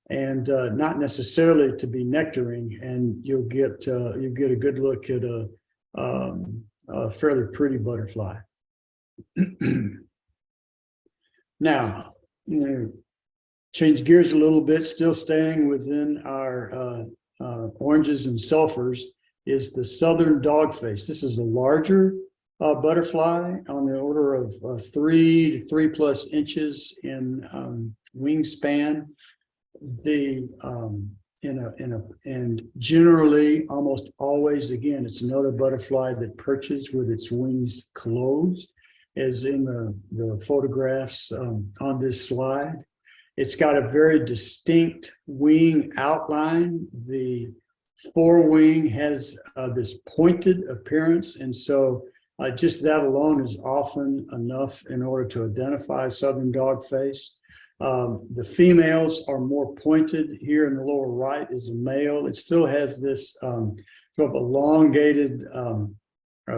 and not necessarily to be nectaring. And you'll get a good look at a fairly pretty butterfly. Now, change gears a little bit, still staying within our oranges and sulfurs, is the southern dogface. This is a larger butterfly on the order of 3 to 3+ inches in wingspan. And generally, almost always, again, it's another butterfly that perches with its wings closed, as in the photographs on this slide. It's got a very distinct wing outline. The forewing has this pointed appearance, and so just that alone is often enough in order to identify southern dogface. The females are more pointed. Here in the lower right is a male. It still has this sort of elongated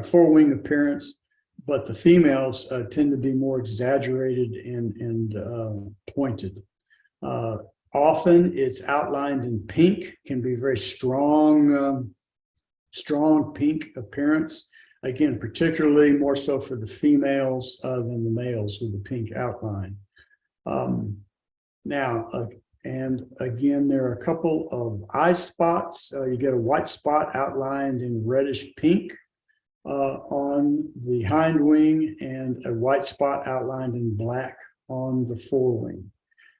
forewing appearance, but the females tend to be more exaggerated and pointed. Often it's outlined in pink, can be very strong, strong pink appearance. Again, particularly more so for the females than the males with the pink outline. And again, there are a couple of eye spots. You get a white spot outlined in reddish pink on the hind wing and a white spot outlined in black on the forewing.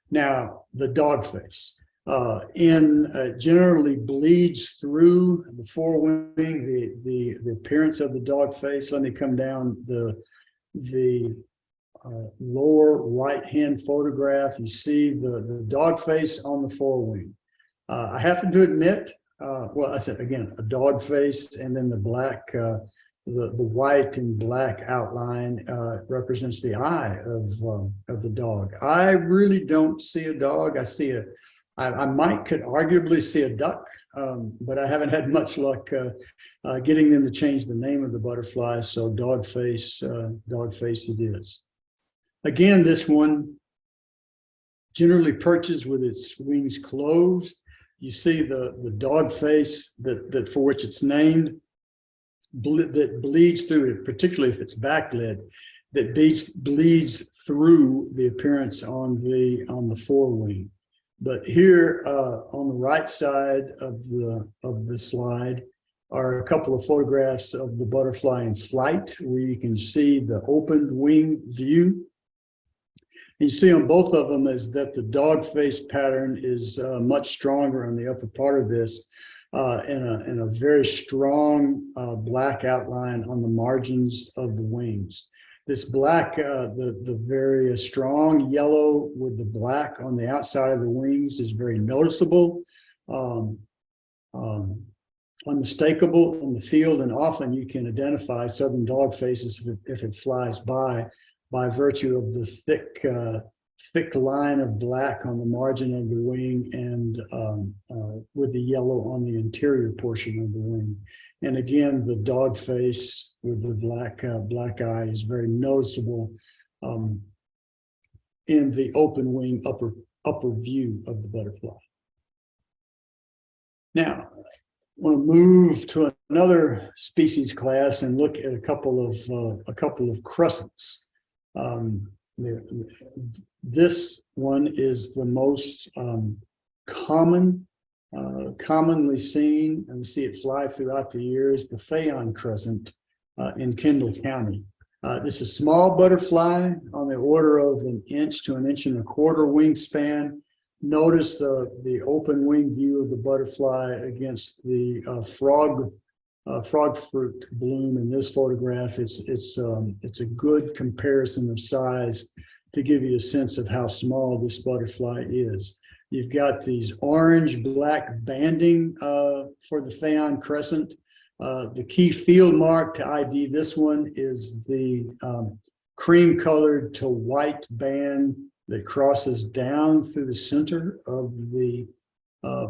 Now, the dog face generally bleeds through the forewing, the appearance of the dog face. Let me come down the lower right-hand photograph. You see the dog face on the forewing. I happen to admit, well, I said again, a dog face, and then the black, the white and black outline represents the eye of the dog. I really don't see a dog. I could arguably see a duck, but I haven't had much luck getting them to change the name of the butterfly. So dog face it is. Again, this one generally perches with its wings closed. You see the dog face that for which it's named, that bleeds through it, particularly if it's backlit, that bleeds through the appearance on the forewing. But here on the right side of the slide are a couple of photographs of the butterfly in flight, where you can see the opened wing view. You see on both of them is that the dog face pattern is much stronger on the upper part of this, and a very strong black outline on the margins of the wings. This black, the very strong yellow with the black on the outside of the wings is very noticeable, unmistakable in the field, and often you can identify southern dog faces if it flies by virtue of the thick line of black on the margin of the wing and with the yellow on the interior portion of the wing. And again, the dog face with the black eye is very noticeable in the open wing upper view of the butterfly. Now, I want to move to another species class and look at a couple of crescents. This one is the most commonly seen, and we see it fly throughout the years, the Phaon crescent in Kendall County. This is a small butterfly on the order of 1 inch to 1.25 inches wingspan. Notice the open wing view of the butterfly against the frog fruit bloom in this photograph. It's a good comparison of size to give you a sense of how small this butterfly is. You've got these orange-black banding for the Phaon crescent. The key field mark to ID this one is the cream-colored to white band that crosses down through the center of the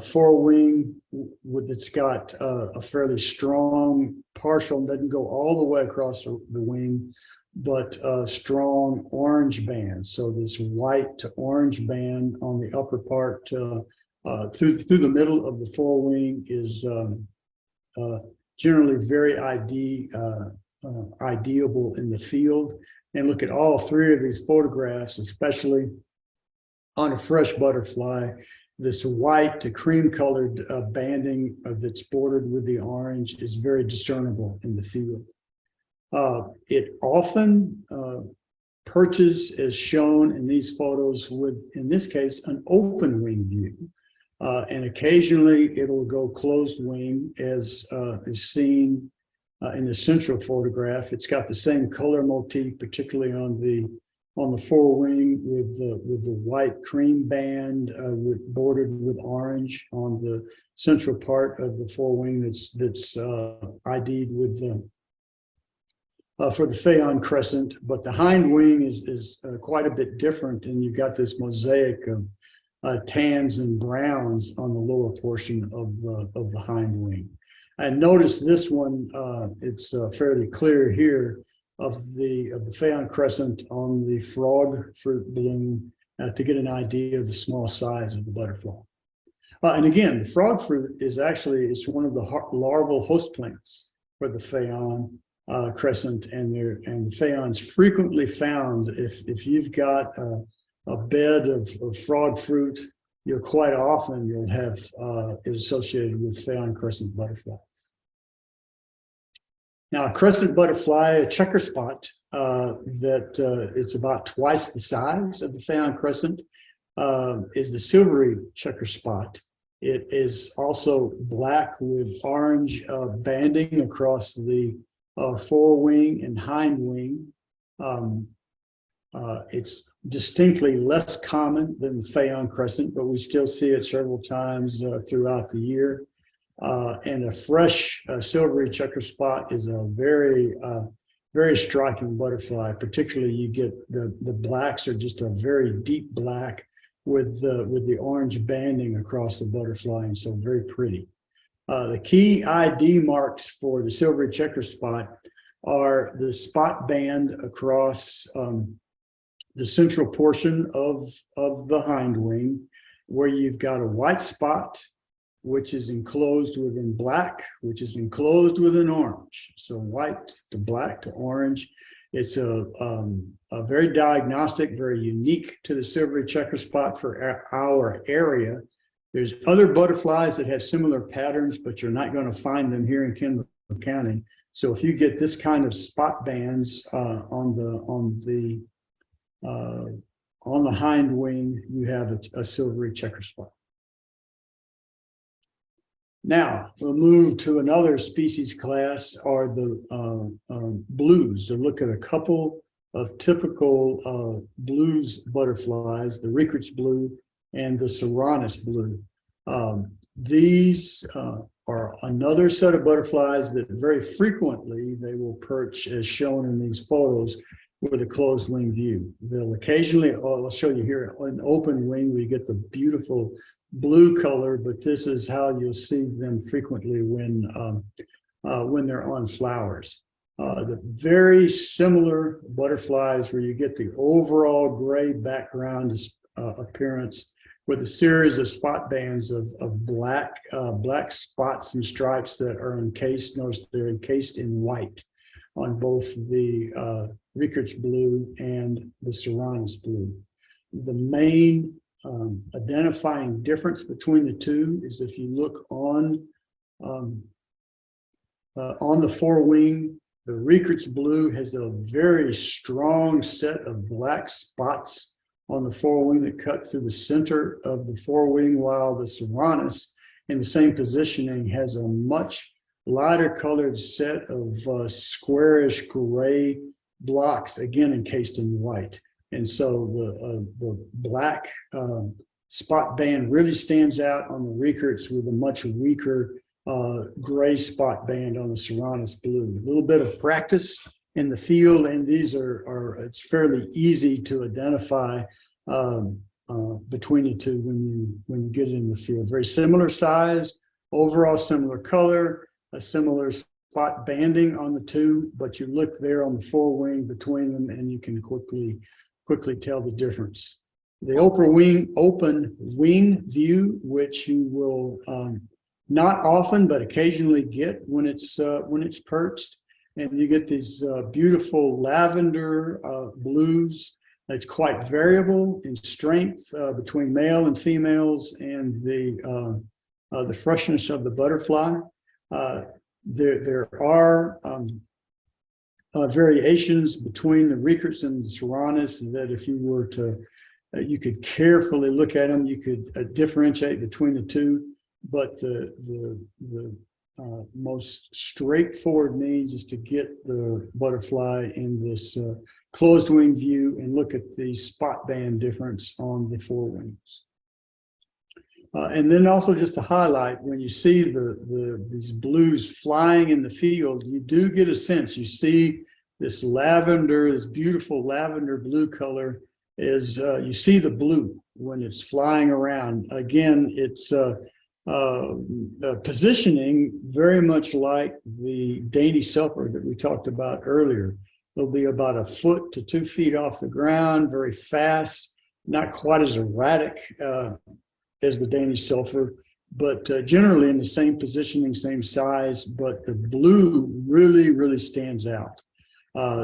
forewing. It's got a fairly strong partial, doesn't go all the way across the wing, but a strong orange band. So this white to orange band on the upper part through the middle of the forewing is generally very ideable in the field. And look at all three of these photographs, especially on a fresh butterfly. This white to cream colored banding that's bordered with the orange is very discernible in the field. It often perches as shown in these photos with, in this case, an open wing view. And occasionally it'll go closed wing as is seen in the central photograph. It's got the same color motif, particularly on the forewing with the white cream band bordered with orange on the central part of the forewing that's ID'd with for the Phaon crescent, but the hind wing is quite a bit different, and you've got this mosaic of tans and browns on the lower portion of the hind wing. And notice this one, it's fairly clear here of the Phaon crescent on the frog fruit bloom to get an idea of the small size of the butterfly. And again, the frog fruit is actually, it's one of the larval host plants for the Phaon crescent, and the Phaon's frequently found if you've got a bed of frog fruit, you'll quite often you'll have it associated with Phaon crescent butterflies. Now, a crescent butterfly, a checker spot, it's about twice the size of the Phaon crescent, is the silvery checker spot. It is also black with orange banding across the forewing and hind wing. It's distinctly less common than the Phaon crescent, but we still see it several times throughout the year. And a fresh silvery checker spot is a very, very striking butterfly. Particularly, you get the blacks are just a very deep black with the orange banding across the butterfly, and so very pretty. The key ID marks for the silvery checker spot are the spot band across the central portion of the hind wing, where you've got a white spot, which is enclosed within black, which is enclosed within orange. So white to black to orange. It's a very diagnostic, very unique to the silvery checker spot for our area. There's other butterflies that have similar patterns, but you're not going to find them here in Kendall County. So if you get this kind of spot bands on the hind wing, you have a silvery checker spot. Now we'll move to another species class, are the blues, to look at a couple of typical blues butterflies, the Rickert's blue and the Serranus blue. These are another set of butterflies that very frequently they will perch, as shown in these photos, with a closed wing view. They'll occasionally, I'll show you here, an open wing where you get the beautiful blue color, but this is how you'll see them frequently when they're on flowers. The very similar butterflies where you get the overall gray background appearance with a series of spot bands of black spots and stripes that are encased. Notice they're encased in white on both the Rickert's blue and the Serranus blue. The main identifying difference between the two is if you look on the forewing, the Rickert's blue has a very strong set of black spots on the forewing that cut through the center of the forewing, while the Serranus, in the same positioning, has a much lighter colored set of squarish gray blocks, again encased in white. And so the black spot band really stands out on the Rickert's, with a much weaker gray spot band on the Serranus blue. A little bit of practice in the field, and these it's fairly easy to identify between the two when you get it in the field. Very similar size, overall similar color, a similar spot banding on the two, but you look there on the forewing between them and you can quickly tell the difference. The open wing view, which you will not often but occasionally get when it's perched, and you get these beautiful lavender blues. That's quite variable in strength between male and females, and the freshness of the butterfly. There are variations between the Rickert's and the Serranus that if you were to, you could carefully look at them, you could differentiate between the two, but the most straightforward means is to get the butterfly in this closed wing view and look at the spot band difference on the forewings. And then also just to highlight, when you see these blues flying in the field, you do get a sense. You see this lavender, this beautiful lavender blue color is, you see the blue when it's flying around. Again, it's positioning very much like the dainty sulfur that we talked about earlier. They'll be about 1 foot to 2 feet off the ground, very fast, not quite as erratic as the dainty sulfur, but generally in the same positioning, same size, but the blue really, really stands out.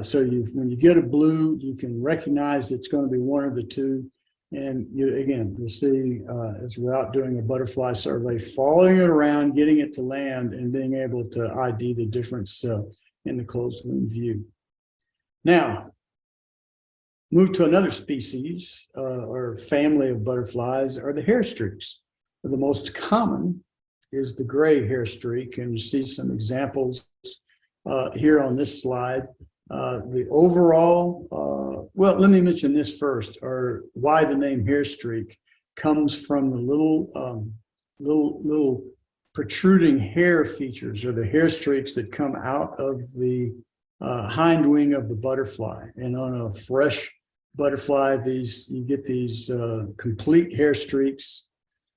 So when you get a blue, you can recognize it's going to be one of the two. And you'll see as we're out doing a butterfly survey, following it around, getting it to land, and being able to ID the difference in the closed wing view. Now, move to another species or family of butterflies are the hair streaks. The most common is the gray hair streak, and you see some examples here on this slide. The overall, well, let me mention this first, or why the name hair streak comes from the little protruding hair features, or the hair streaks that come out of the hind wing of the butterfly. And on a fresh butterfly, you get these complete hair streaks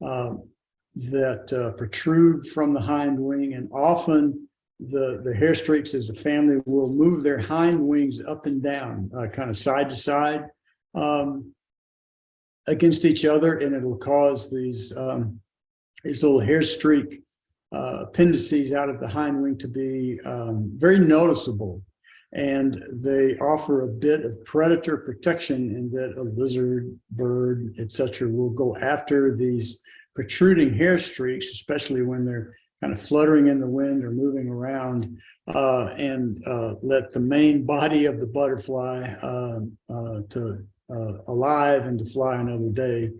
that protrude from the hind wing, and often the hair streaks as a family will move their hind wings up and down, kind of side to side against each other, and it'll cause these little hair streak appendices out of the hind wing to be very noticeable. And they offer a bit of predator protection in that a lizard, bird, etc. will go after these protruding hair streaks, especially when they're kind of fluttering in the wind or moving around, and let the main body of the butterfly alive and to fly another day.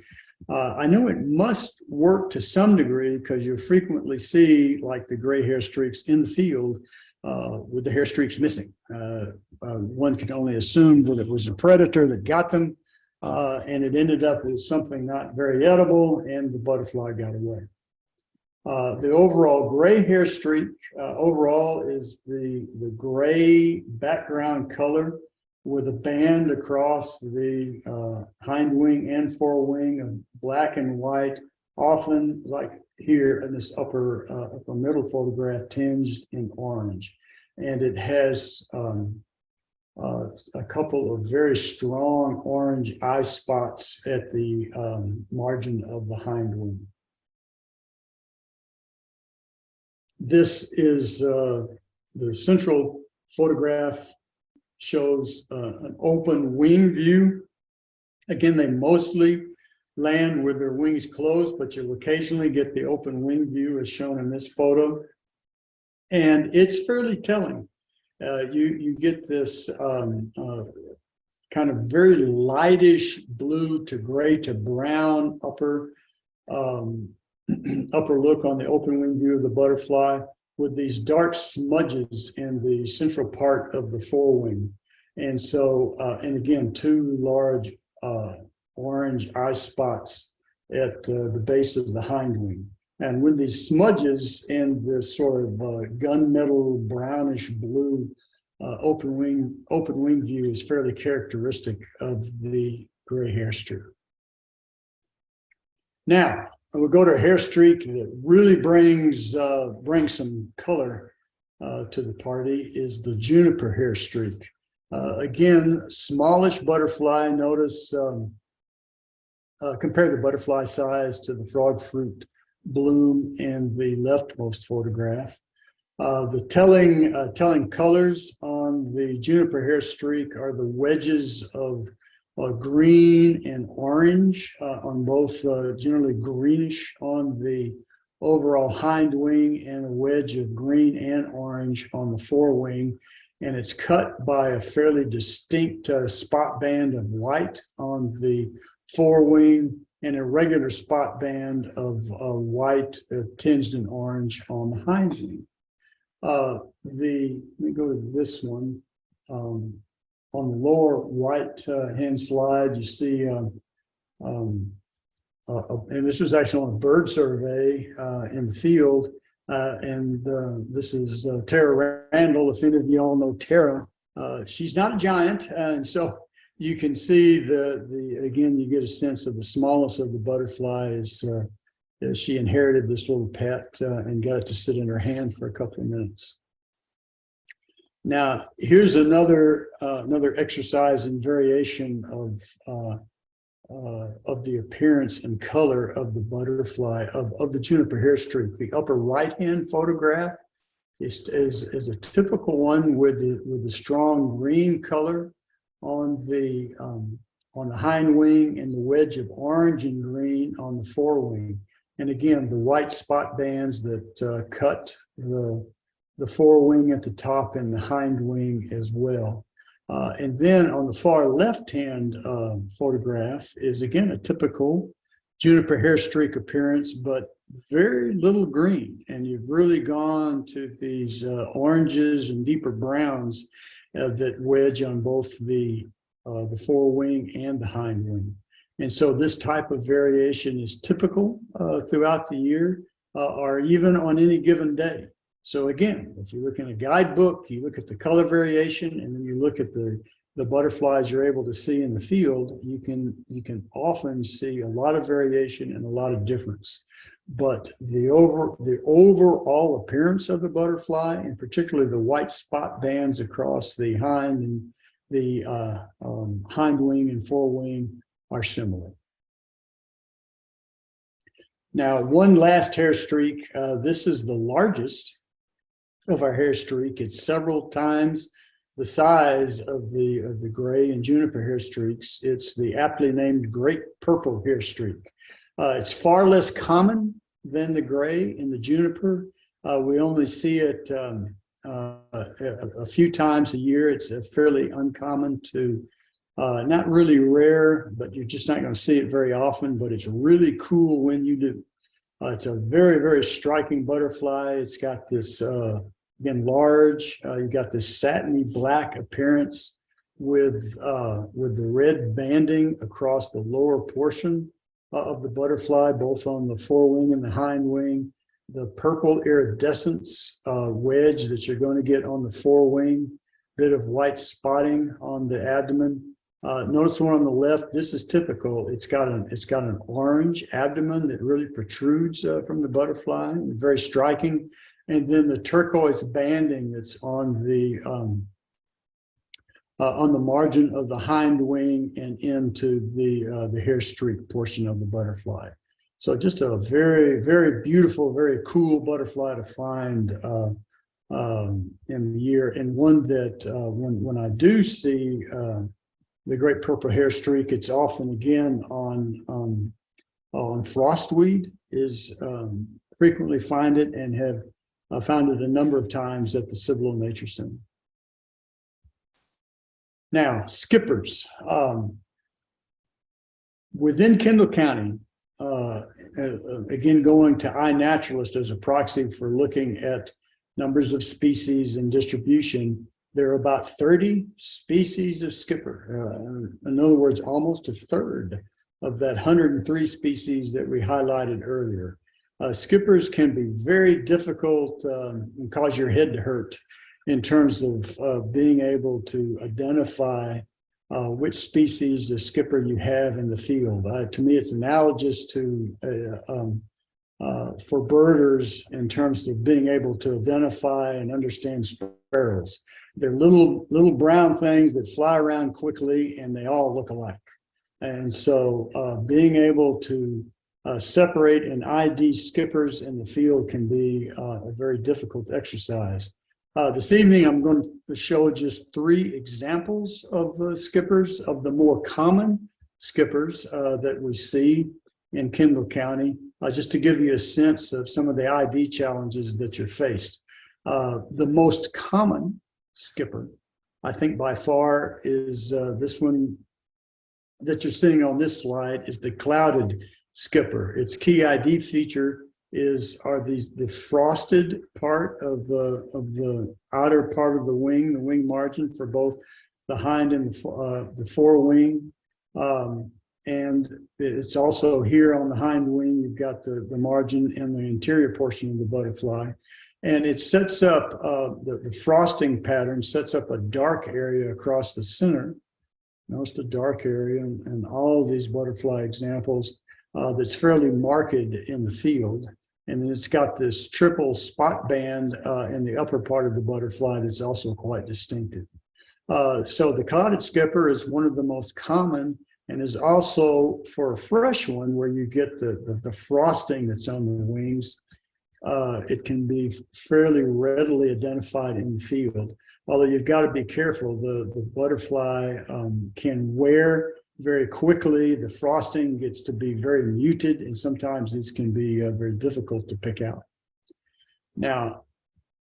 I know it must work to some degree, because you frequently see like the gray hair streaks in the field with the hair streaks missing. One can only assume that it was a predator that got them, and it ended up with something not very edible, and the butterfly got away. The overall gray hair streak overall is the gray background color with a band across the hind wing and forewing of black and white, often like here in this upper middle photograph, tinged in orange. And it has a couple of very strong orange eye spots at the margin of the hind wing. This is the central photograph, shows an open wing view. Again, they mostly land with their wings closed, but you'll occasionally get the open wing view as shown in this photo. And it's fairly telling. You get this kind of very lightish blue to gray to brown upper look on the open wing view of the butterfly, with these dark smudges in the central part of the forewing. And so, and again, two large orange eye spots at the base of the hind wing. And with these smudges and this sort of gunmetal brownish blue open wing view is fairly characteristic of the gray hair streak. Now, we'll go to a hair streak that really brings some color to the party, is the juniper hair streak. Again, smallish butterfly. Notice, compare the butterfly size to the frog fruit bloom in the leftmost photograph. The telling colors on the juniper hair streak are the wedges of green and orange on both, generally greenish on the overall hind wing, and a wedge of green and orange on the forewing. And it's cut by a fairly distinct spot band of white on the forewing, and a regular spot band of white tinged in orange on the hind wing. Let me go to this one. On the lower right hand slide, you see, and this was actually on a bird survey in the field, and this is Tara Randall. If any of you all know Tara, She's not a giant, and so you can see again, you get a sense of the smallness of the butterfly as she inherited this little pet and got it to sit in her hand for a couple of minutes. Now, here's another exercise in variation of the appearance and color of the butterfly of the juniper hair streak. The upper right-hand photograph is a typical one with the strong green color on the hind wing and the wedge of orange and green on the forewing. And again, the white spot bands that cut the forewing at the top and the hind wing as well. And then on the far left-hand photograph is again a typical juniper hair streak appearance, but very little green. And you've really gone to these oranges and deeper browns that wedge on both the forewing and the hind wing. And so this type of variation is typical throughout the year or even on any given day. So again, if you look in a guidebook, you look at the color variation, and then you look at the butterflies you're able to see in the field, you can often see a lot of variation and a lot of difference. But the overall appearance of the butterfly, and particularly the white spot bands across the hind and the hind wing and forewing, are similar. Now, one last hair streak. This is the largest of our hair streak. It's several times the size of the gray and juniper hair streaks. It's the aptly named great purple hair streak. It's far less common than the gray and the juniper. We only see it a few times a year. It's fairly uncommon to not really rare, but you're just not going to see it very often, but it's really cool when you do. It's a very, very striking butterfly. It's got this, again, large, you got this satiny black appearance with the red banding across the lower portion of the butterfly, both on the forewing and the hind wing. The purple iridescence wedge that you're going to get on the forewing, bit of white spotting on the abdomen. Notice the one on the left. This is typical. It's got an orange abdomen that really protrudes from the butterfly, very striking. And then the turquoise banding that's on the margin of the hind wing and into the hair streak portion of the butterfly. So just a very, very beautiful, very cool butterfly to find in the year, and one that when I do see the great purple hair streak, it's often again on frostweed. Frequently find it, and have found it a number of times at the Cibolo Nature Center. Now, skippers. Within Kendall County, again, going to iNaturalist as a proxy for looking at numbers of species and distribution, there are about 30 species of skipper. In other words, almost a third of that 103 species that we highlighted earlier. Skippers can be very difficult and cause your head to hurt in terms of being able to identify which species of skipper you have in the field. To me, it's analogous to for birders in terms of being able to identify and understand sparrows. They're little brown things that fly around quickly, and they all look alike. And so being able to separate and ID skippers in the field can be a very difficult exercise. This evening, I'm going to show just 3 examples of skippers, of the more common skippers that we see in Kendall County, just to give you a sense of some of the ID challenges that you're faced. The most common skipper, I think by far, is this one that you're seeing on this slide, is the clouded skipper. Its key ID feature are the frosted part of the outer part of the wing margin for both the hind and the forewing. And it's also here on the hind wing, you've got the margin and the interior portion of the butterfly. And it sets up, the frosting pattern sets up a dark area across the center. Notice the dark area and all these butterfly examples that's fairly marked in the field. And then it's got this triple spot band in the upper part of the butterfly that's also quite distinctive. So the clouded skipper is one of the most common, and is also, for a fresh one where you get the frosting that's on the wings, it can be fairly readily identified in the field. Although you've got to be careful, the butterfly can wear very quickly. The frosting gets to be very muted, and sometimes these can be very difficult to pick out. Now,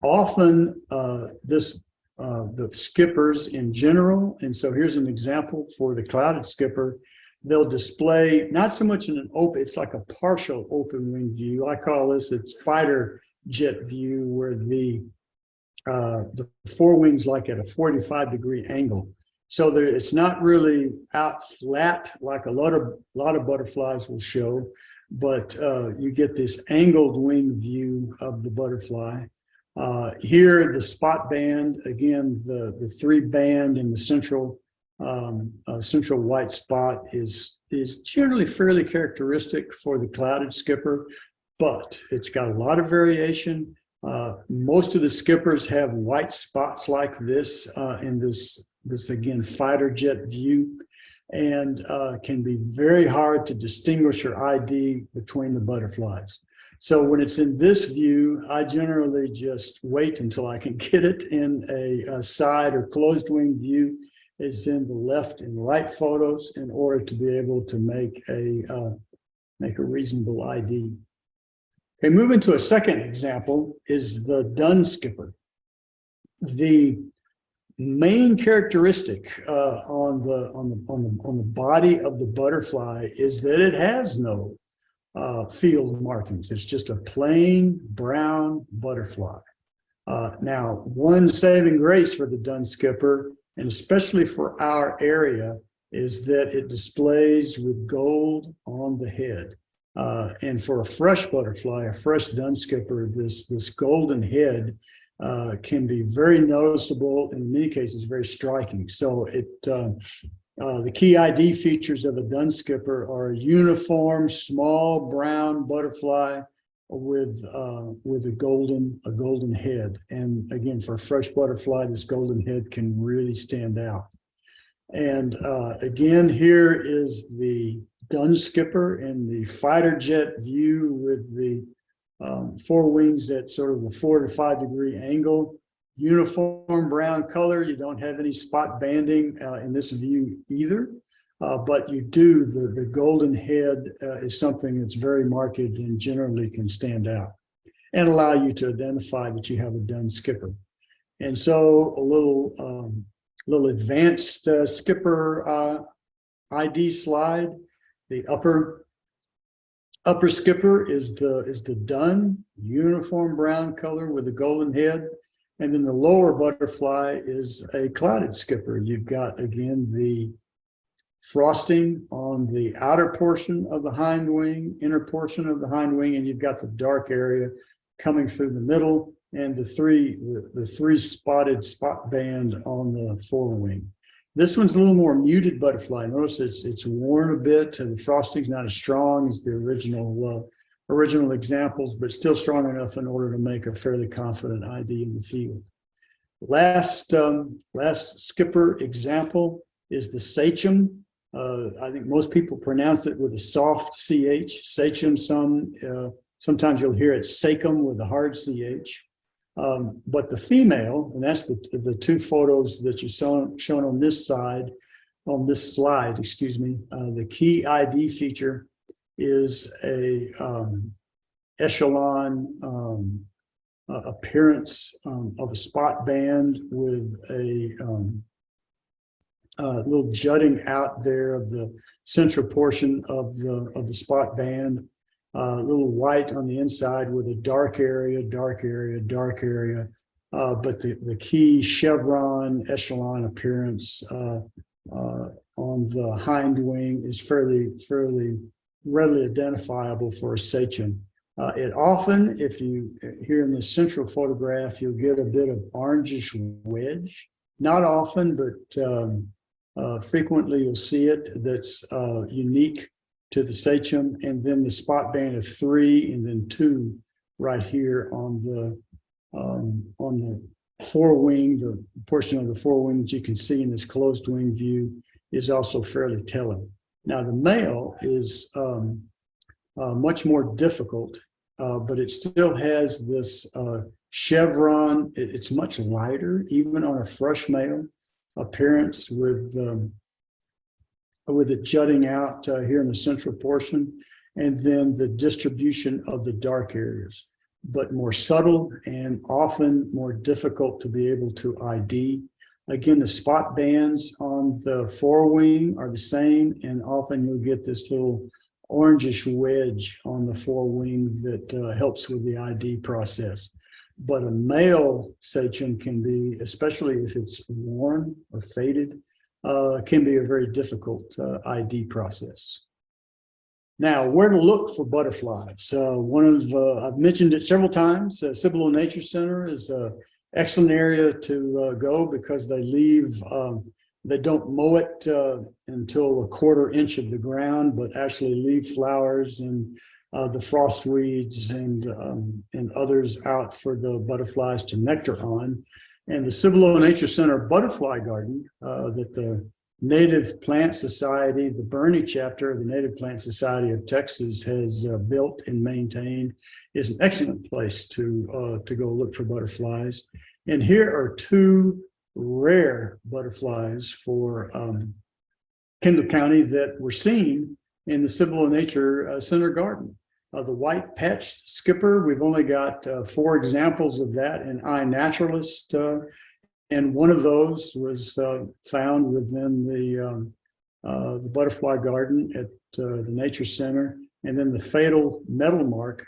often the skippers in general, and so here's an example for the clouded skipper, they'll display not so much in an open, it's like a partial open wing view. I call this, it's fighter jet view, where the forewings like at a 45-degree angle. So it's not really out flat like a lot of butterflies will show, but you get this angled wing view of the butterfly. Here, the spot band, again, the three band in the central white spot is generally fairly characteristic for the clouded skipper, but it's got a lot of variation. Most of the skippers have white spots like this in this again fighter jet view, and can be very hard to distinguish or ID between the butterflies. So when it's in this view, I generally just wait until I can get it in a side or closed wing view, is in the left and right photos, in order to be able to make a reasonable ID. Okay, moving to a second example is the dun skipper. The main characteristic on the body of the butterfly is that it has no field markings. It's just a plain brown butterfly. Now, one saving grace for the dun skipper, and especially for our area, is that it displays with gold on the head. And for a fresh butterfly, a fresh dun skipper, this golden head can be very noticeable, and in many cases very striking. So the key ID features of a dun skipper are a uniform small brown butterfly with a golden head. And again, for a fresh butterfly, this golden head can really stand out. And again, here is the dun skipper in the fighter jet view with the forewings at sort of the 4 to 5 degree angle. Uniform brown color. You don't have any spot banding in this view either, but you do, the golden head is something that's very marked and generally can stand out and allow you to identify that you have a dun skipper. And so a little advanced skipper ID slide. The upper skipper is the dun, uniform brown color with a golden head. And then the lower butterfly is a clouded skipper. You've got, again, the frosting on the outer portion of the hind wing, inner portion of the hind wing, and you've got the dark area coming through the middle, and the three spotted spot band on the forewing. This one's a little more muted butterfly. Notice it's worn a bit, and the frosting's not as strong as the original examples, but still strong enough in order to make a fairly confident ID in the field. Last skipper example is the sachem. I think most people pronounce it with a soft CH, sachem. Sometimes you'll hear it sachem with a hard CH. But the female, and that's the two photos that you shown on this slide, excuse me, the key ID feature is a echelon appearance of a spot band with a little jutting out there of the central portion of the spot band, a little white on the inside with a dark area, but the key chevron echelon appearance on the hind wing is fairly readily identifiable for a sachem. It often, if you here in the central photograph, you'll get a bit of orangish wedge. Not often, but frequently you'll see it. That's unique to the sachem, and then the spot band of 3 and then 2 right here on the forewing. The portion of the forewing that you can see in this closed wing view is also fairly telling. Now the male is much more difficult, but it still has this chevron. It's much lighter, even on a fresh male appearance, with it jutting out here in the central portion, and then the distribution of the dark areas, but more subtle and often more difficult to be able to ID. Again, the spot bands on the forewing are the same, and often you'll get this little orangish wedge on the forewing that helps with the ID process. But a male sachem can be, especially if it's worn or faded, can be a very difficult ID process. Now, where to look for butterflies? I've mentioned it several times. Cibolo Nature Center is an excellent area to go because they leave. They don't mow it until a 1/4 inch of the ground, but actually leave flowers and the frost weeds and others out for the butterflies to nectar on. And the Cibolo Nature Center Butterfly Garden that the Native Plant Society, the Bernie chapter of the Native Plant Society of Texas, has built and maintained, is an excellent place to go look for butterflies. And here are 2 rare butterflies for Kendall County that were seen in the Cibolo Nature Center garden. The white patched skipper, we've only got 4 examples of that in iNaturalist, and one of those was found within the butterfly garden at the Nature Center. And then the fatal metal mark,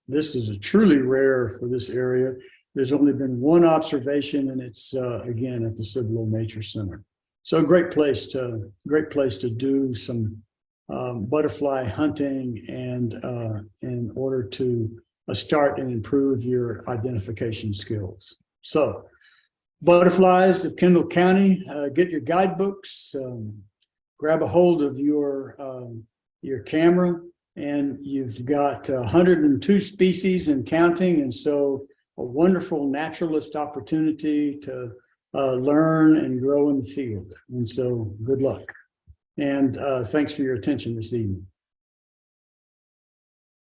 this is a truly rare for this area. There's only been 1 observation, and it's again at the Cibolo Nature Center. So a great place to do some butterfly hunting, and in order to start and improve your identification skills. So butterflies of Kendall County, get your guidebooks, grab a hold of your camera, and you've got 102 species and counting, and so a wonderful naturalist opportunity to learn and grow in the field. And so good luck. And thanks for your attention this evening.